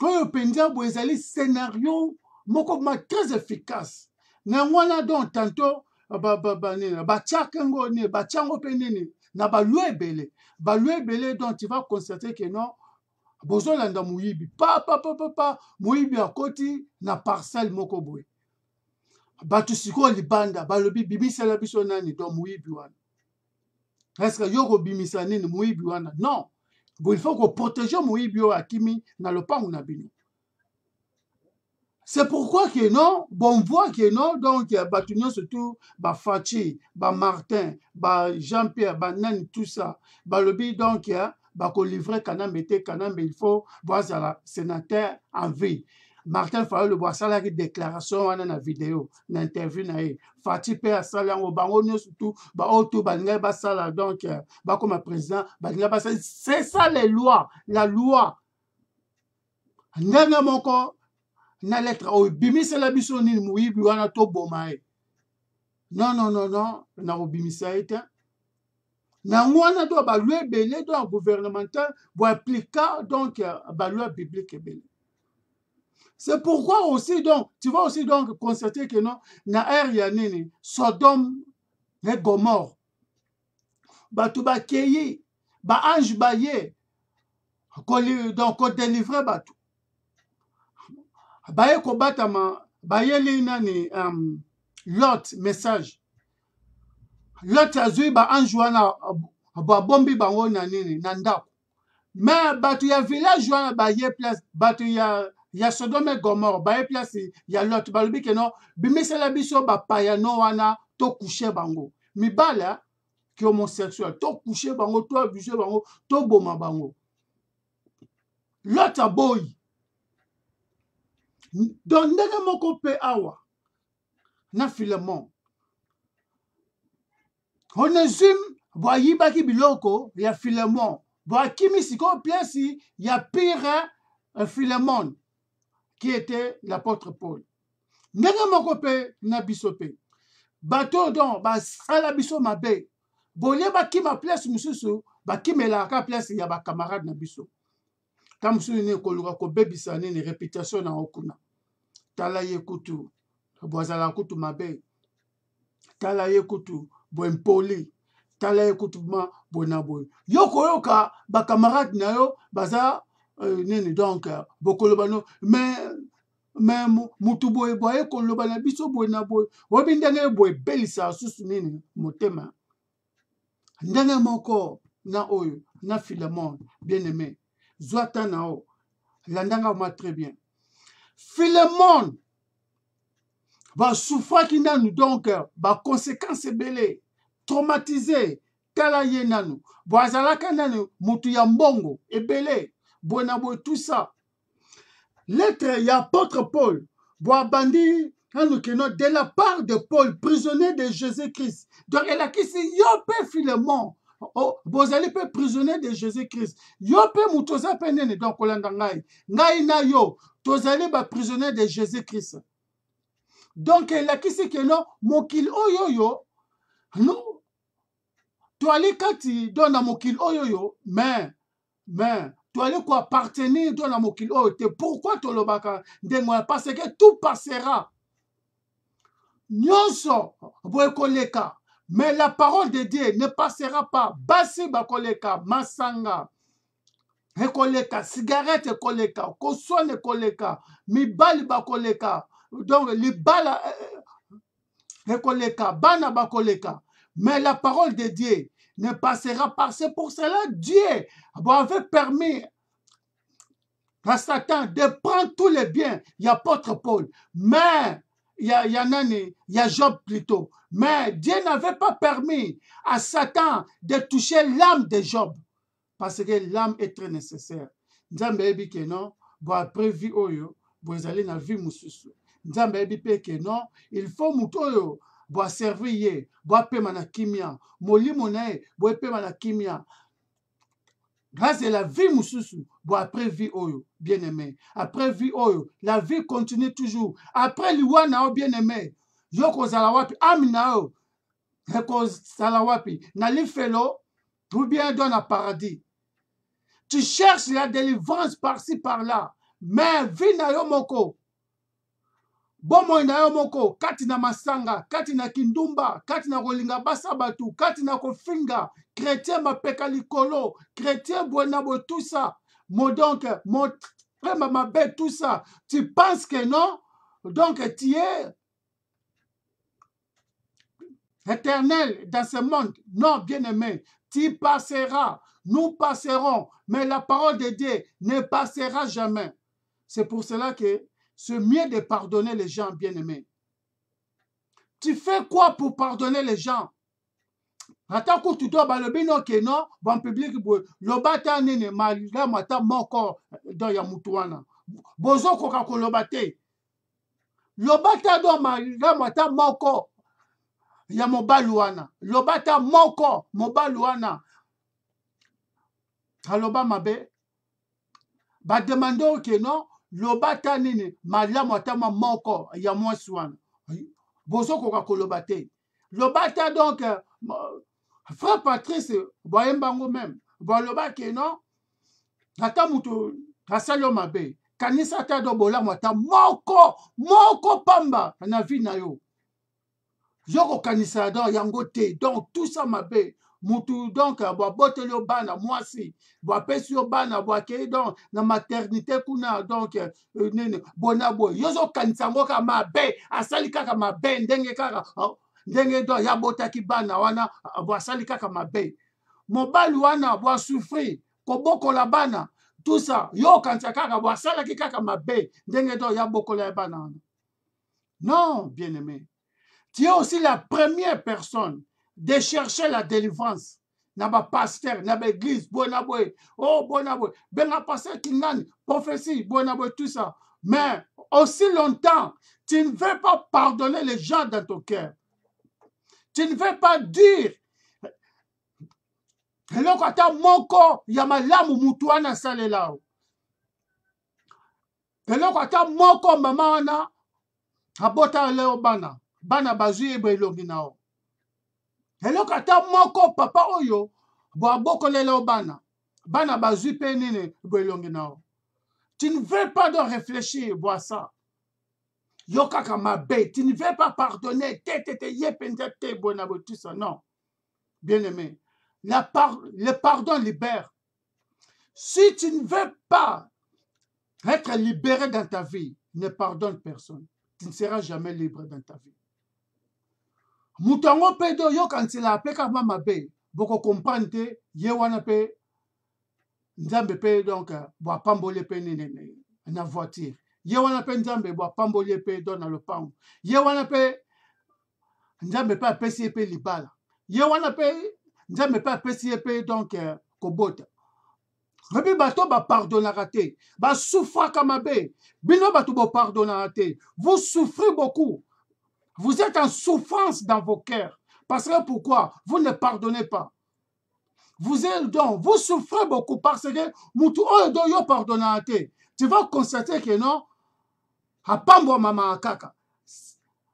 Quand on penza boezali scénario moko ma très efficace. Na wana donc tantôt ba tchakango ni ba tchango penini na ba luebele donc tu vas constater que non bozolanda muyibi pa muyibi akoti na parcelle moko boy. Batu siko libanda balobi bimisela biso nani donc muyibi wana. Est-ce que yoko bimisa nini muyibi wana? Non. Bon, il faut qu'on protège Moïbio Akimi dans le pan Nabino. C'est pourquoi que non, bon voit que non, donc il y a Batunion surtout, Fachi, Martin, Jean-Pierre, Nani, tout ça. Lobi donc il y a qu'on livrait Kanam était Kanam, il faut voir ça sénateur en vie. Martin Fayol le voit ça la déclaration dans la vidéo, dans l'interview naïe. Fati Père Salan au bango surtout, auto banga basala donc comme président, c'est ça les lois, la loi. Nanga moko na lettre au bimi c'est la biso ni muibi wana to bomae. Non, na obimisa été. Na mwana do ba loi belé do gouvernemental pour appliquer donc ba loi biblique belé. C'est pourquoi aussi, donc, tu vas aussi donc constater que non, na ère yanini, Sodome et Gomorre, tu vas keyi, ange baye, donc, qu'on délivre batu. Baye ko batama, baye li nani, Lot, message. Lot azui ange wana, bombi bango nanini, nandako. Mais batu ya village wana baye place, batu ya Sodome et Gomorre, baye place ya Lot, balobi ke non, bimisela biso payano wana to coucher bango. Mibala ki homosexuel, to coucher bango, to abuser bango, to boma bango. Lot aboy. Donc ndenge moko pe awa na Philemon. Onésime boyiba ki biloko ya Philemon. Boakimi siko place ya pire Philemon, qui était l'apôtre Paul. Ndenge moko pe na biso pe. Bato don sala biso mabe. Boye bakima place mususu, bakimela ka place ya ba camarade na biso. Tam mususu ne koluka ko bebisa ne réputation na okuna. Tala yekutu, boazala kutu mabe. Tala yekutu, bo impoli. Tala yekutu ma bonaboy. Yoko yoka ba camarade na yo baza nini donc bokolobano mais mutu boye boye kolobana biso boye na boye obi ndenge boye belisa susu nini motema ndenge moko na oyo na Philemon bien aimé zwata na o Landanga moi très bien. Philemon, va souffrir qui n'a nous donc, va conséquences belé, traumatisé, tala ye nanu, boazalaka nanu, mutu ya mbongo, ebele, bonabo tout ça. Lettre ya apôtre Paul, boabandi, de la part de Paul, prisonnier de Jésus-Christ. Donc, elle a qui si yopé Philemon, vous allez pas prisonnier de Jésus-Christ. Yopé mutoza penene, donc, olanda ngai. Ngai na yo, tozali ba prisonnier de Jésus-Christ. Donc, elle a qui si que non, mokil oyoyo, non, toali kati, dona mokil oyoyo, mais, tu allais quoi appartenir dans la mokil oyote. Pourquoi tolobaka ndengwa? Parce que tout passera. Nyonso boekoleka, mais la parole de Dieu ne passera pas. Basi bakoleka, masanga ekoleka, cigarette ekoleka, kosone ekoleka, mibali bakoleka, donc libala ekoleka, bana bakoleka, mais la parole de Dieu ne passera pas. C'est pour cela Dieu avait permis à Satan de prendre tous les biens. Il y a apôtre Paul, mais il y a Job plutôt. Mais Dieu n'avait pas permis à Satan de toucher l'âme de Job. Parce que l'âme est très nécessaire. Nzambe ebi ke non, bo après vie oyo, bo ezali na vie mususu. Nzambe ebi pe ke non, il faut muto oyo, bo servir ye, bo apema na kimia, molimo na ye, bo epema na kimia. Grâce à la vie mususu, bon après vie oyo, bien aimé. Après vie oyo, la vie continue toujours. Après liwana o bien aimé, yoko zalawapi, aminao, yoko zalawapi, nali felo, ou bien dans le paradis. Tu cherches la délivrance par-ci par-là, mais vie na yo moko. Bomo na yo moko, kati na masanga, kati na kindumba, kati na kolinga basabatu, kati na kofinga, chrétien mapeka likolo, chrétien buenabo, tout ça. Mo donc, mon frère mabé, tout ça. Tu penses que non? Donc tu es éternel dans ce monde. Non, bien-aimé, tu passeras. Nous passerons, mais la parole de Dieu ne passera jamais. C'est pour cela que c'est mieux de pardonner les gens, bien-aimés. Tu fais quoi pour pardonner les gens? Ata que tu dois balobi no ke non, bon public bo lobata nene malila mata moko dans ya mutuana. Bozo koka ko lobate. Lobata do malila mata moko ya mobaluana. Lobata moko mobaluana. Aloba mabe. Ba demando ke non, lobata nene malila mata moko ya mwasuana. Bozo koka ko lobate. Lobata donc Frère Patrice, boyembango même, boloba ke non, ata mutu asalo mabe, kanisa ta do bola mwata moko pamba na vie na yo. Yoko kanisa do yango te, donc tout ça mabe, mutu donc bobote lo bana mwasi, bopesi yo bana boake donc na maternité kuna donc nene bona boy. Yozo kanisa ngo ka mabe, asali kaka mabe ndenge kaka ndenge do ya botaki bana wana boasali kaka mabe. Mobali wana boasufri kobokola bana tout ça yo kanisa kaka boasalaki kaka mabe ndenge do ya bokola bana wana. Non, bien-aimé. Tu es aussi la première personne de chercher la délivrance. Naba pasteur, naba église, bonaboy, oh bonaboy, benga pasteur kingani, prophétie, bonaboy, tout ça. Mais aussi longtemps, tu ne veux pas pardonner les gens dans ton cœur. Tu ne veux pas dire eloko ata moko ya malamu mutu wana salela. Eloko ata moko mama wana abota leo bana bazui ebe elongi nao. Eloko ata moko papa oyo bo abokolela leo bana bazui pe nini ebe elongi nao. Tu ne veux pas de réfléchir à ça. Yokaka mabe, tu ne veux pas pardonner, tout ça, non. Bien-aimé, le pardon libère. Si tu ne veux pas être libéré dans ta vie, ne pardonne personne. Tu ne seras jamais libre dans ta vie. Moutango pedo yo kansila pe kama mabe, boko comprendre ye wana pe nzambe pe donc bo pambole pe na voiture ye wana pe nzambe bo pambole pe do na lopango ye wana pe nzambe pe apesi pe libala ye wana pe nzambe pe apesi pe donc kobota Rebi bato ba pardonnera te, ba souffraka mabe, bino bato ba pardonnera te. Vous souffrez beaucoup. Vous êtes en souffrance dans vos cœurs. Parce que pourquoi? Vous ne pardonnez pas. Vous êtes donc, vous souffrez beaucoup parce que mutu oyo yo pardonnera te. Tu vas constater que non, a pambo mama kaka.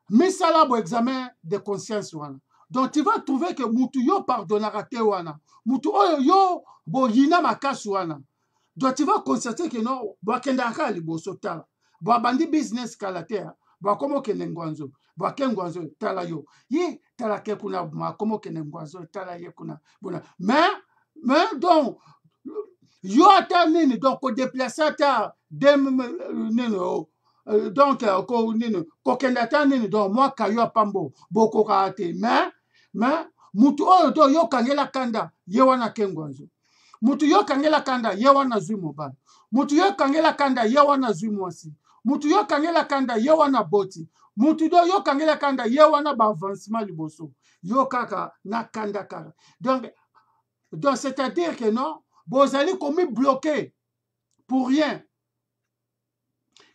Misala bo examen de conscience wana. Donc tu vas trouver que mutu yo pardonnera te wana. Mutu oyo yo bo yina makasi wana. Donc tu vas constater que non, bo kendaka liboso tala. Bo bandi business kala te. Bo komo kene ngwanzo. Bo kengwanzo tala yo. Yi tala ke kuna ma komo kene ngwanzo tala ye kuna. Bona. Mais donc yo ata nini donc ko déplacer ta dem nini donc ko nini ko kenda ta nini donc moi kayo pambo boko ka te mais mutu oyo do yo kangela kanda ye wana kengwanzo mutu yo kangela kanda ye wana zwi mobile mutu yo kangela kanda ye wana zwi mwasi mutu yo kangela kanda ye wana boti mutu do yo kangela kanda ye wana ba avancement liboso yo kaka na kanda kaka donc c'est-à-dire que non vous allez comme bloqué pour rien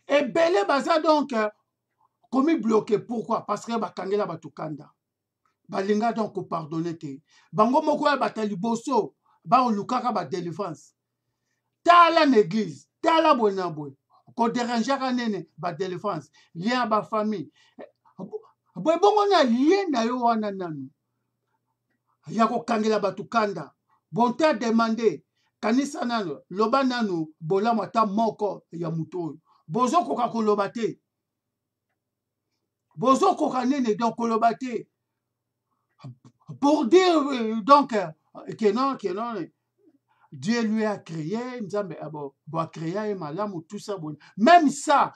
et belé baza donc comme bloqué pourquoi parce que bakangela batukanda balinga donc ko pardonner te bango moko ya batali boso ba olukaka ba délivrance tala l'église tala bona boy ko déranger ka nene ba délivrance lien ba famille boy bongo na lien na yo wana nanu ya ko kangela batukanda bon t'a demandé kanisa nanu loba nanu bola mata moko ya muto bozo koka koloba te bozo koka nene donc koloba te pour dire donc que non Dieu lui a créé nzambe abo a créé malamu tout ça bon même ça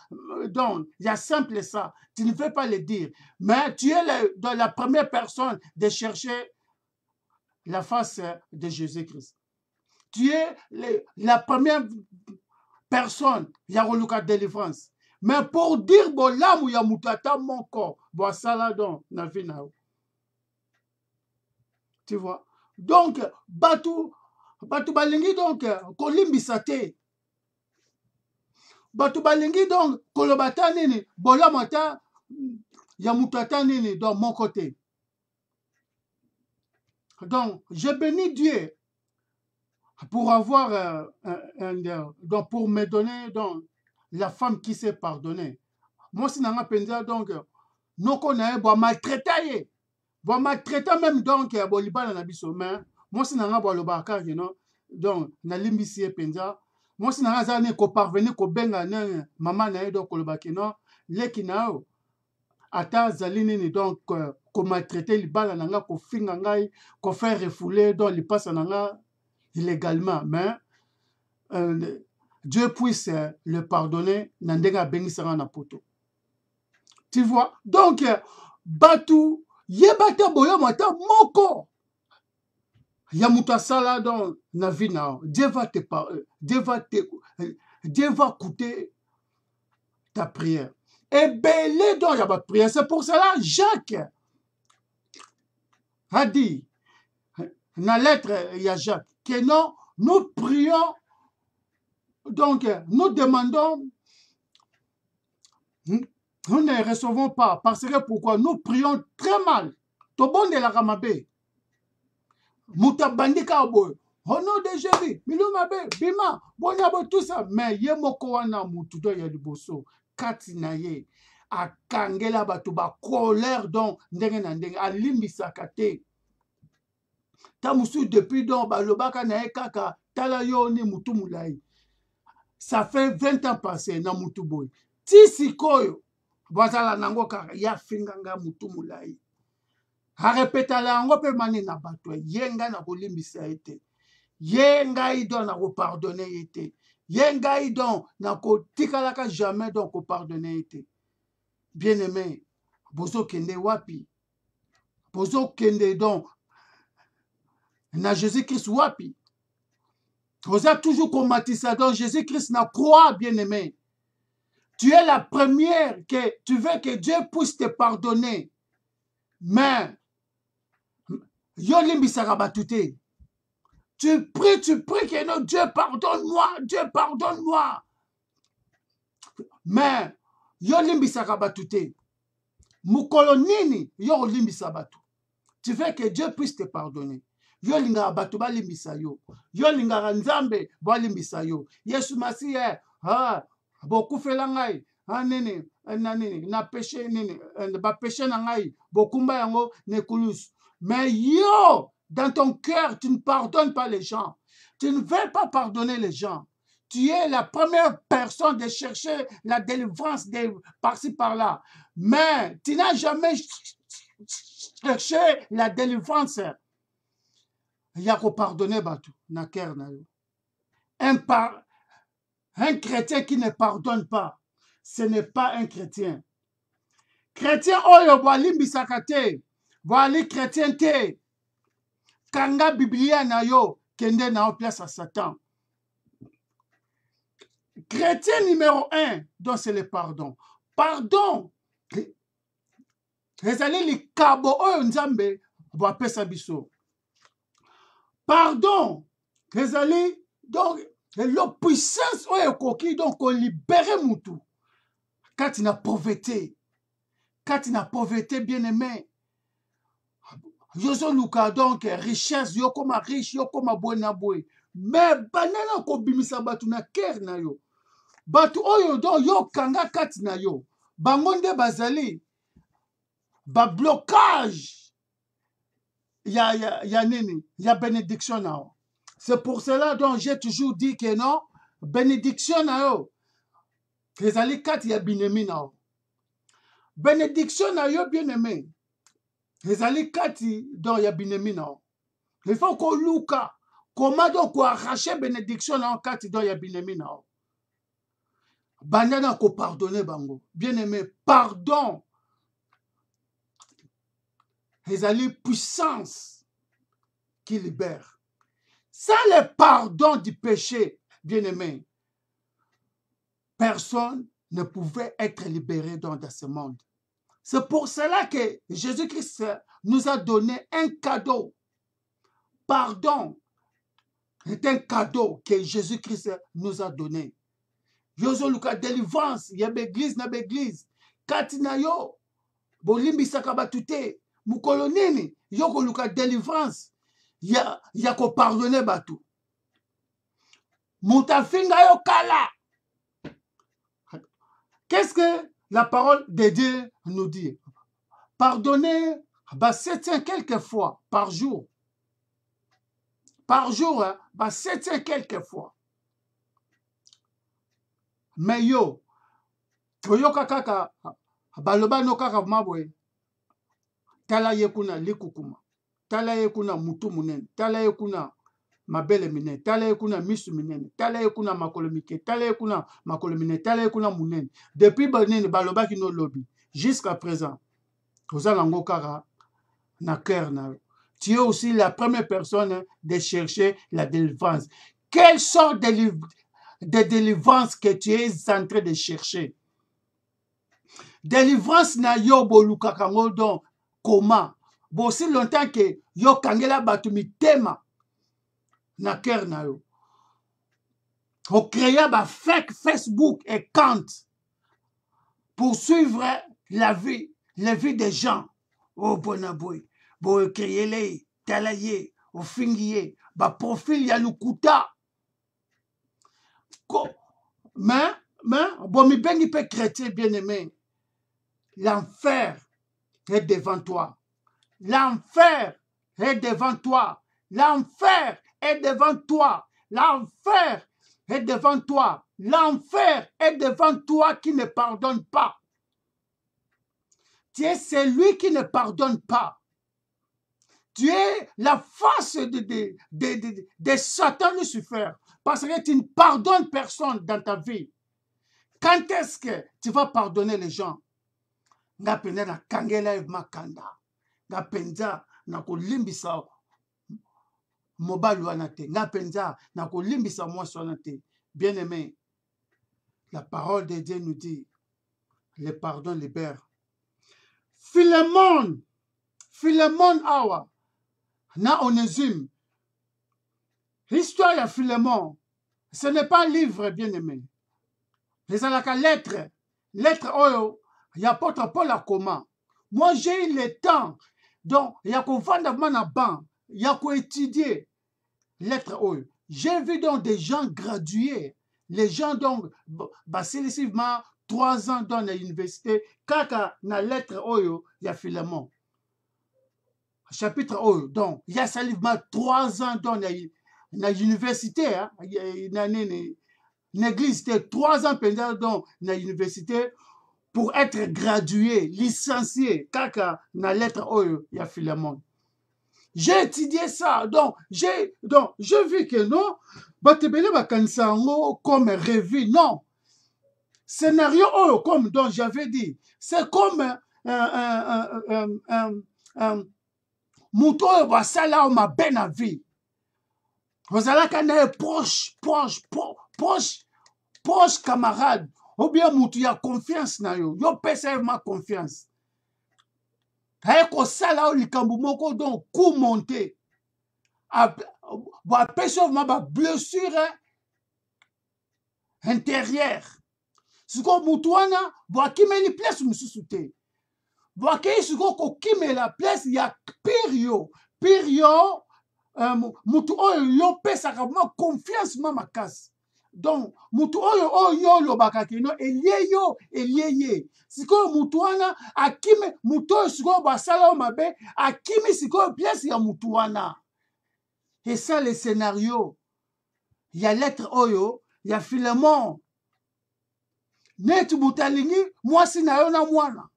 donc il y a simple ça tu ne veux pas le dire mais tu es dans la première personne de chercher la face de Jésus-Christ. Tu es la première personne, il y a eu délivrance. Mais pour dire bon l'âme ou ya mutata mon corps, bon ça là donc na vie na. Tu vois? Donc batu balingi donc kolimbisa te. Batu balingi donc kolobata nini, bola mata ya mutata nini dans mon côté. Donc je bénis Dieu pour avoir donc pour me donner donc la femme qui s'est pardonnée. Moi si nanga penza donc noko na bo maltraiter bo maltraiter même donc bo libala na biso mais moi si nanga bo lobaka non donc na limbisi penza moi si nanga za ne ko parvenir ko benga na mama na donc ko lobaki non leki nao ata zalini ni donc ko maltraiter libala nanga ko finga ngai ko faire refouler donc li passe nanga illégalement, mais Dieu puisse le pardonner. Tu vois? Donc, Batu, Yebata Boya Mata Moko. Yamuta Sala dans la vie. Dieu va te parler. Dieu va écouter ta prière. Et belé dans la prière. C'est pour cela Jacques a dit, dans la lettre, il y a Jacques, que non, nous prions, donc nous demandons, nous ne recevons pas, parce que pourquoi? Nous prions très mal. Tobon de la Ramabé, Moutabandika Obo, au nom de Jésus, Miloumabe, Bima, Bonabo, tout ça, mais Yemoko wana Moutudo Yaliboso, Katinaye, a Kangela Batuba, colère donc, Ndenge, a Limbisakate. Tamusu depuis donc balobaka na ekaka tala yo ni mutu mulai. Ça fait 20 ans passé na mutu boy. Ti sikoyo bazala nango kaka ya finganga mutu mulai. Ha répéta la ngo pe mani na batwe yenga na kolimbisa ete. Yenga ido na ko pardonner ete. Yenga ido na ko tikalaka jamais donc ko pardonner ete. Bien-aimé, bozo kende wapi? Bozo kende donc na Jésus-Christ wapi Vous êtes toujours combatissant. Donc Jésus-Christ n'a croix, bien-aimé. Tu es la première que tu veux que Dieu puisse te pardonner. Mais, yo limbisaka batute. Tu pries que non, Dieu pardonne-moi, Dieu pardonne-moi. Mais, yo limbisaka batute. Mukolo nini, yo limbisa batu. Tu veux que Dieu puisse te pardonner. Yo lingaka batu ba limbisa yo. Yo lingaka nzambe ba limbisa yo. Yesu Masiye, beaucoup fait la ngai. Nini, na péché nini, ba péché na ngai, bokumba yango ne kulus. Mais yo, dans ton cœur, tu ne pardonnes pas les gens. Tu ne veux pas pardonner les gens. Tu es la première personne de chercher la délivrance par-ci par-là. Mais tu n'as jamais cherché la délivrance. Il y a qu'à pardonner batu na cœur na yo. Un chrétien qui ne pardonne pas, ce n'est pas un chrétien. Chrétien oyo bwalimbisaka te, bwali chrétien te. Kanga Biblia na yo kende na place à Satan. Chrétien numéro 1, donc c'est le pardon. Pardon. Ezali likabo oyo nzambe bwapesa biso. Pardon. Ezali donc la puissance oyo koki donc ko libérer mutu. Quand il n'a pauvreté. Quand il n'a pauvreté bien-aimé. Yozo luka donc richesse yo koma riche yo koma bona boy. Mais banana ko bimisa batu na cœur na yo. Batu oyo do yo kanga kati na yo. Bangonde bazali ba blocage. Ya nini, ya bénédiction na yo. C'est pour cela donc j'ai toujours dit que non, bénédiction na yo. Ezali kati ya binemi na yo. Bénédiction na yo bien-aimé. Ezali kati donc ya binemi na yo. Il faut qu'on luka. Comment donc arracher bénédiction na yo kati donc ya binemi na yo. Bandana ko pardonner bango. Bien-aimé, pardon. Ezali puissance qui libère. Sans le pardon du péché, bien-aimé, personne ne pouvait être libéré dans ce monde. C'est pour cela que Jésus-Christ nous a donné un cadeau. Pardon est un cadeau que Jésus-Christ nous a donné. Yozo luka délivrance, ya l'église na l'église. Katina yo, bolimbisaka batute, mukolo nini, yoko luka délivrance, ya ko pardonner batu. Mutafinga yo kala. Qu'est-ce que la parole de Dieu nous dit? Pardonnez 700 quelques fois par jour. Par jour, 700 quelques fois. Mais yo, toyoka kaka, baloba no kaka mabwe, tala ye kuna likukuma, tala ye kuna mutu munene, tala ye kuna mabele minene, tala ye kuna misu minene, tala ye kuna makolo mike, tala ye kuna makolo minene, tala ye kuna munene. Depuis banene baloba kino lobby, jusqu'à présent, tozalango kaka na cœur na. Tu es aussi la première personne de chercher la délivrance. Quelle sorte de délivrance que tu es en train de chercher? Délivrance na yo boluka kango don comment? Bon, si longtemps que yo kangela batu mitema na cœur na yo. On créa ba fake Facebook et compte pour suivre la vie des gens. Oh bonaboy, bo créer les talaye, au fingier, ba profil ya lukuta. Mais, bon, mi bengi pe chrétien bien-aimé. L'enfer est devant toi. L'enfer est devant toi. L'enfer est devant toi. L'enfer est devant toi. L'enfer est devant toi qui ne pardonne pas. Tu es celui qui ne pardonne pas. Tu es la face de Satan Lucifer. Parce que tu ne pardonnes personne dans ta vie. Quand est-ce que tu vas pardonner les gens? Nga penda na kangela makanda. Nga penza na kolimbisa mobali wana te nga mpenza nakolimbisa mwasi wana te. Bien aimé, la parole de Dieu nous dit le pardon libère. Philemon awa na Onésime. L'histoire de Philemon, ce n'est pas un livre, bien aimé. Les lettres oyo, il y a apôtre Paul à comment. Moi j'ai eu le temps, donc il y a qu'on vendre na ban, il y a qu'on étudier lettres oyo. J'ai vu donc des gens gradués, les gens donc basiliquement 3 ans dans l'université, kaka na lettre oyo, il y a Philemon. Chapitre oyo, donc il y a seulement 3 ans dans l'université, hein, l'église était 3 ans pendant dans l'université pour être gradué, licencié, kaka na lettre oyo, il y a Philemon. J'ai étudié ça, donc j'ai vu que non, batebele bakansango comme revue, non. Scénario oyo, comme donc j'avais dit, c'est comme muto oyo basala o mabe na vie. Ozalaka na proche camarade, ou bien mutu ya confiance na yo, yo pesa ma confiance. Aye ko sala o likambo moko donc coup monté. Ba pesa ma ba blessure intérieure. Siko mutu wana ba kimeli place mususu te. Ba ke siko ko kimela place ya pire yo mutu oyo yo pesa ka ma confiance ma makasi. Donc mutu oyo lobaka kino elie ye. Siko mutu wana akime mutu oyo siko basala o mabe akime siko place ya mutu wana. Et ça le scénario. Il y a lettre oyo, il y a Philemon. Netu mutalingi mwasi na yo na mwana.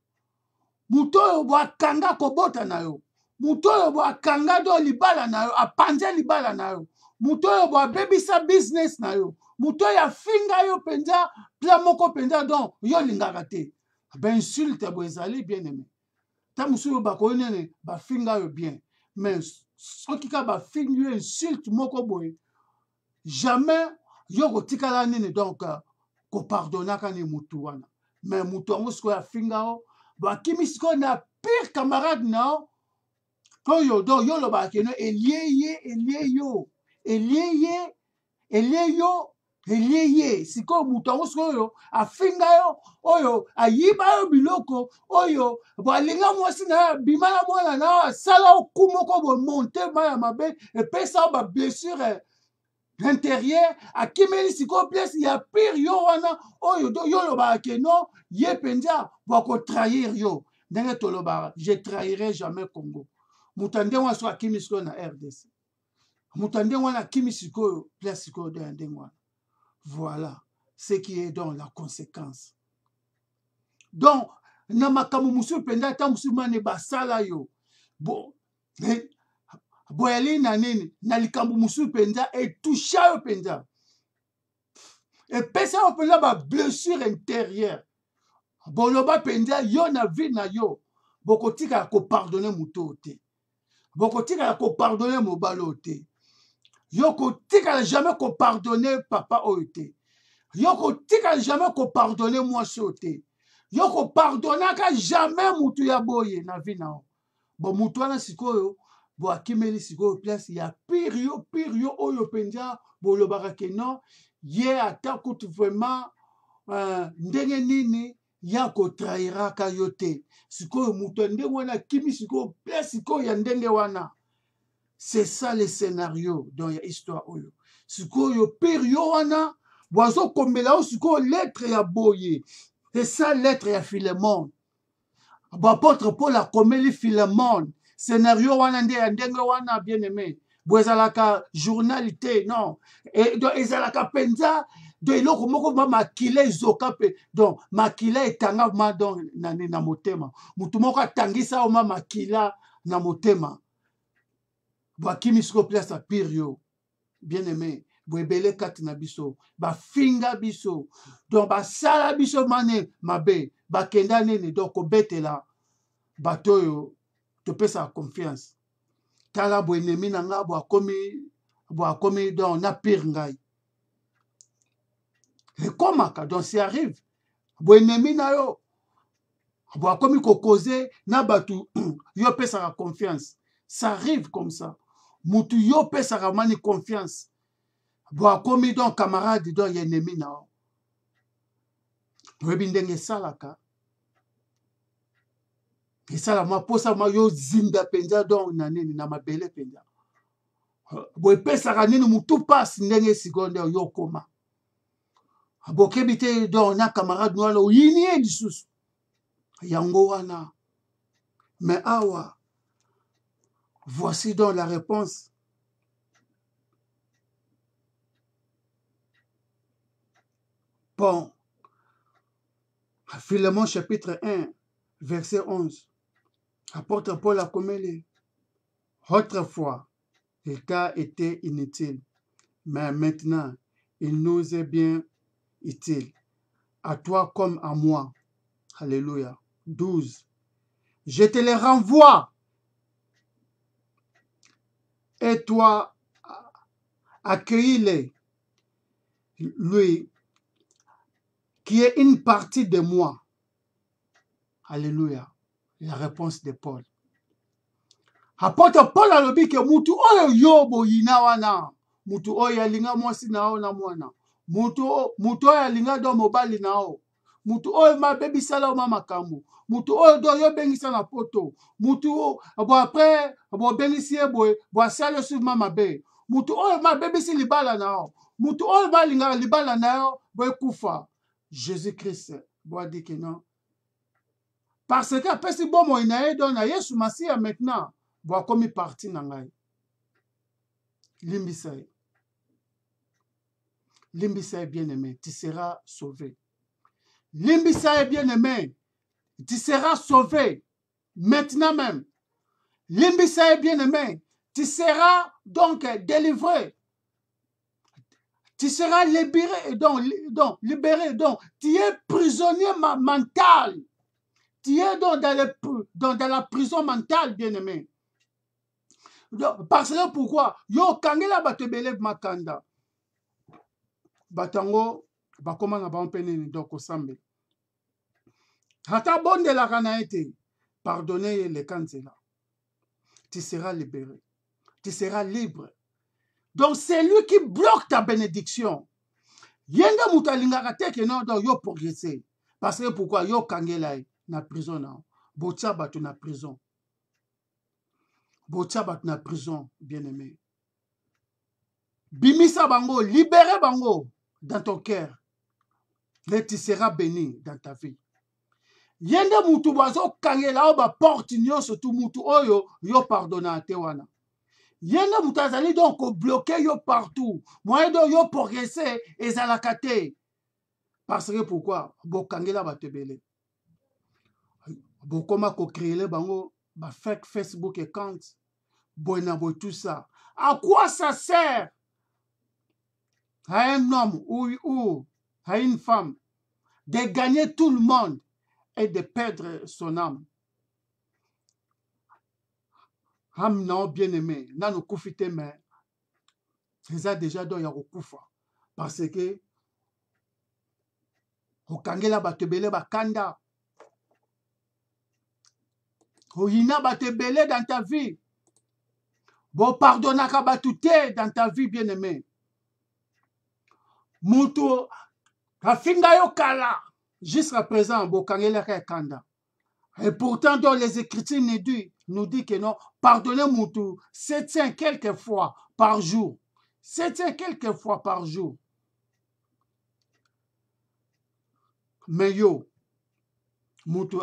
Mutu oyo bwakanga kobota na yo. Mutu oyo bwakanga do libala na yo, apanje libala na yo. Mutu oyo bwabebisa business na yo. Mutu oyo afinga yo penza, pla moko penza don yo lingaka te. Ben insulte bo ezali bien aimé. Ta musu yo bakoyene bafinga yo bien. Mais soki ka bafinga yo insulte moko boye. Jamais yo kotikala nini donc ko pardonnaka ni mutu wana. Mais mutu wango siko ya finga o bakimi siko na pire camarade na oyo do yo lo bakeno elie siko mutu wango siko yo afinga yo oyo ayiba yo biloko oyo balinga mwasi na bimala mwana na sala okumoko bo monte maya mabe epesa ba blessure l'intérieur à kimeli siko place ya pire yo wana oyo do yo loba ke no ye penza va ko trahir yo ndenge to loba je trahirai jamais Congo mutande wa so akimi siko na RDC mutande wana akimi siko place siko de ndenge wana. Voilà ce qui est dans la conséquence. Donc na makamu musu penza ta musu mane basala yo bon boyali na nini na likambo musu penza etusha yo penza epesa yo penza ba blessure intérieure boloba penza yo na vie na yo bokotika ko pardonner muto te bokotika ko pardonner mobalo te yo kotika jamais ko pardonner papa oyo te yo kotika jamais ko pardonner mwasi oyo te yo ko pardonnaka jamais mutu ya boye na vie na bon mutu wana sikoyo bo akimeli sikoyo place ya pire yo oyo penza bolobaka ke non ye ata kutu vraiment ndenge nini ya kotrahiraka yo te sikoyo mutu ndenge wana kimi sikoyo place sikoyo ya ndenge wana. C'est ça le scénario dans ya histoire oyo sikoyo pire yo wana boazo kombela o sikoyo lettre ya boye. C'est ça lettre ya Philemon. Bon apôtre Paul a komeli Philemon scénario wana ndenge wana bien aimé bwezalaka journalité non et donc ezalaka penza de eloko moko ma makila ezoka pe donc makila etanga ma donc na motema mutu moko atangisa o ma makila na motema bwakimi siko place a pire yo bien aimé bwebele kati na biso bafinga biso donc basala biso mane mabe bakenda nini donc kobetela bato oyo topesa confiance tala bo ennemi na nga bo akomi donc na pire ngai ekomaka donc si arrive bo ennemi na yo bo akomi kokoze na batu yo pesaka confiance ça arrive comme ça mutu yo pesaka mani confiance bo akomi donc camarade donc ya ennemi na yo oyebi ndenge esalaka esalama mposa ma yo zinda mpenza donc na nini na mabele mpenza bo epesaka nini mutu pasi ndenge sikoyo nde yo koma bokebi te donc na camarade wana oyini ye lisusu yango wana mais awa voici donc la réponse bon Philémon chapitre 1 verset 11 apôtre Paul a commis autrefois le cas était inutile mais maintenant il nous est bien utile à toi comme à moi. Alléluia. 12. Je te les renvoie et toi accueillis-les, lui qui est une partie de moi. Alléluia. La réponse de Paul. Apôtre Paul a le dit que mutu oyo yobo yina wana mutu oyo alinga mwasi na o na mwana mutu oyo alinga do mobali na o mutu oyo mabebisala o makambo mutu oyo do yo bengisa na poto mutu bo après bo bengisi ye boye bo asala sur mabe mutu oyo mabebisi libala na o mutu oyo balinga libala na yo bo ekufa Jésus-Christ bo dit que non parce que apesi bomo ina ye do na Yesu Masiya maintenant bo akomi parti na ngai limbisa ye bien-aimé tu seras sauvé limbisa ye bien-aimé tu seras sauvé maintenant même limbisa ye bien-aimé tu seras donc délivré tu seras libéré donc tu es prisonnier mental tu es donc dans la prison mentale bien-aimé. Parce que pourquoi yo kangela bato belé makanda batango bakoma na bampene donc osambe hata bonde la kana été pardonner les cancela tu seras libéré tu seras libre donc c'est lui qui bloque ta bénédiction yenda mutalinga te que non donc yo progresser parce que pourquoi yo kangela na prison na botia bato na prison botia bato na prison bien-aimé bimisa bango libérez bango dans ton cœur et tu seras béni dans ta vie yende mutu bazo kangela o ba porte nyonso tu mutu oyo yo pardonna te wana yende mutu azali donc bloquer yo partout moyen do yo progresser ezalaka te parce que pourquoi bokangela bato ebele bokoma ko-créer bango ba fake Facebook account boy tout ça à quoi ça sert à un homme ou à une femme de gagner tout le monde et de perdre son âme âme non bien aimé nano kufite mais ça déjà do ya kokufa parce que okangela bato ebele bakanda oyina bato ebele dans ta vie bo pardonnaka bato te dans ta vie bien aimé mutu afinga yo kala jusqu'à présent bokangelaka ekanda et pourtant dans les écritures nous dit que non pardonnez mutu 700 quelques fois par jour 700 quelques fois par jour mais yo mutu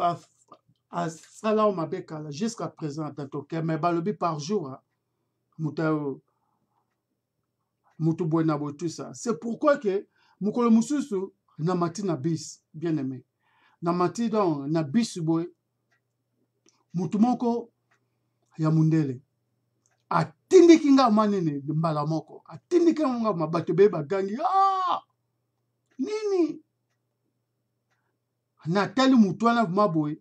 asala o mabe kala jusqu'à présent dans ton cœur mais balobi par jour hein? Mutu boy na tout ça c'est pourquoi que mukolo mususu na mati na bis bien aimé na mati donc na bis boy mutu moko ya mundele atindiki nga manene mbala moko atindiki nga mabato be bagangi nini na tali mutu wana maboy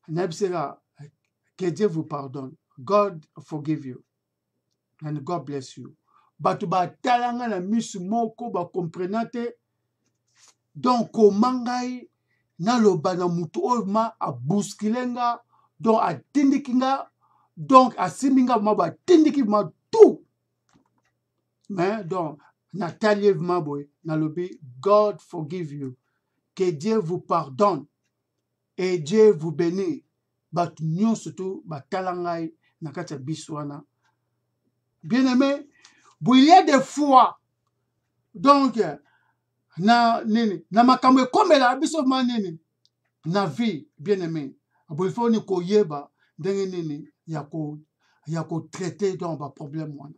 na bisera que Dieu vous pardonne God forgive you And God bless you. Bato batalanga na misu moko bakomprenate. Donc comment ngai naloba na mutu oyo ma abuskile nga, donc atindiki nga, donc asimbi nga ma batindiki ma tout. Mais donc Nathalie Maboy nalobi, God forgive you. Que Dieu vous pardonne et Dieu vous bénisse. Bato nyon surtout batalangai na kati ya biswana. Bien aimé, il y a des fois, donc na makambo ekomela biso ma nini na vie, bien aimé. Il faut ni koyeba ndenge nini ya ko traiter donc ba problème wana.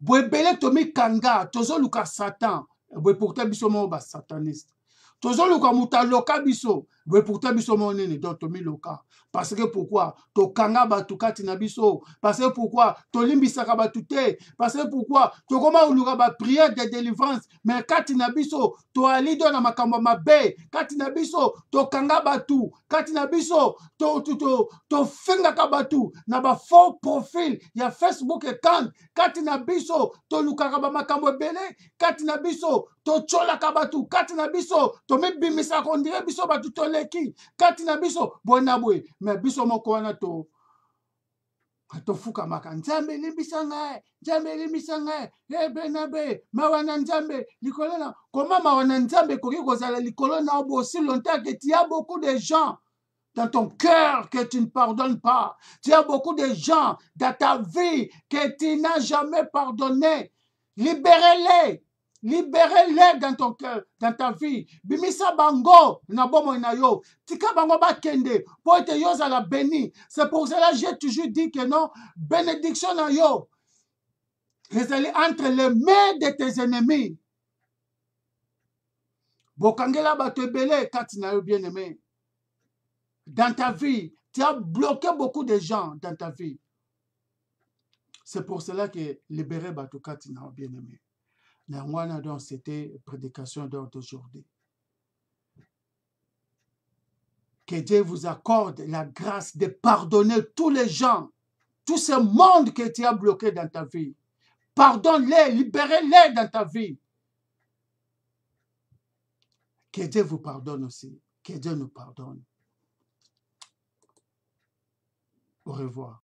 Bo ebele to mi kanga tozo luka Satan, bo pourtant biso mo ba sataniste. Tozo luka mutaloka biso, bo pourtant biso mo nini donc to mi loka. Parce que pourquoi? To kanga batu kati na biso. Parce que pourquoi? To limbisaka batu te. Parce que pourquoi? To koma uluka ba prière de délivrance. Mais kati na biso, to alido na makambo mabe. Kati na biso, to kanga batu. Kati na biso, to fenga ka batu. Na ba faux profil. Ya Facebook account. Kati na biso, to lukaka ba makambo bele. Kati na biso, to chola ka batu. Kati na biso, to mibimisa kondire biso batu to leki. Kati na biso, bona boy. Mais biso moko wana to fuka maka nzambe limbisa ngai, nzambe limbisa ngai, ebe na be mawa na nzambe likolo na comment mawa na nzambe koki kozala likolo na obo aussi longtemps que tu as beaucoup de gens dans ton cœur que tu ne pardonnes pas. Tu as beaucoup de gens dans ta vie que tu n'as jamais pardonné. Libérez-les. Libérez-les dans ton cœur, dans ta vie. Bimisa bango, na bomo na yo. Tika bango ba kende, pour te yo za la béni. C'est pour cela que j'ai toujours dit que non, bénédiction na yo. Les entre les mains de tes ennemis. Bokangela ba te belé, kati na yo bien aimé. Dans ta vie, tu as bloqué beaucoup de gens dans ta vie. C'est pour cela que libérer bato kati na yo bien aimé. Donc c'était prédication d'aujourd'hui. Que Dieu vous accorde la grâce de pardonner tous les gens, tout ce monde que tu as bloqué dans ta vie. Pardonne-les, libérez-les dans ta vie. Que Dieu vous pardonne aussi. Que Dieu nous pardonne. Au revoir.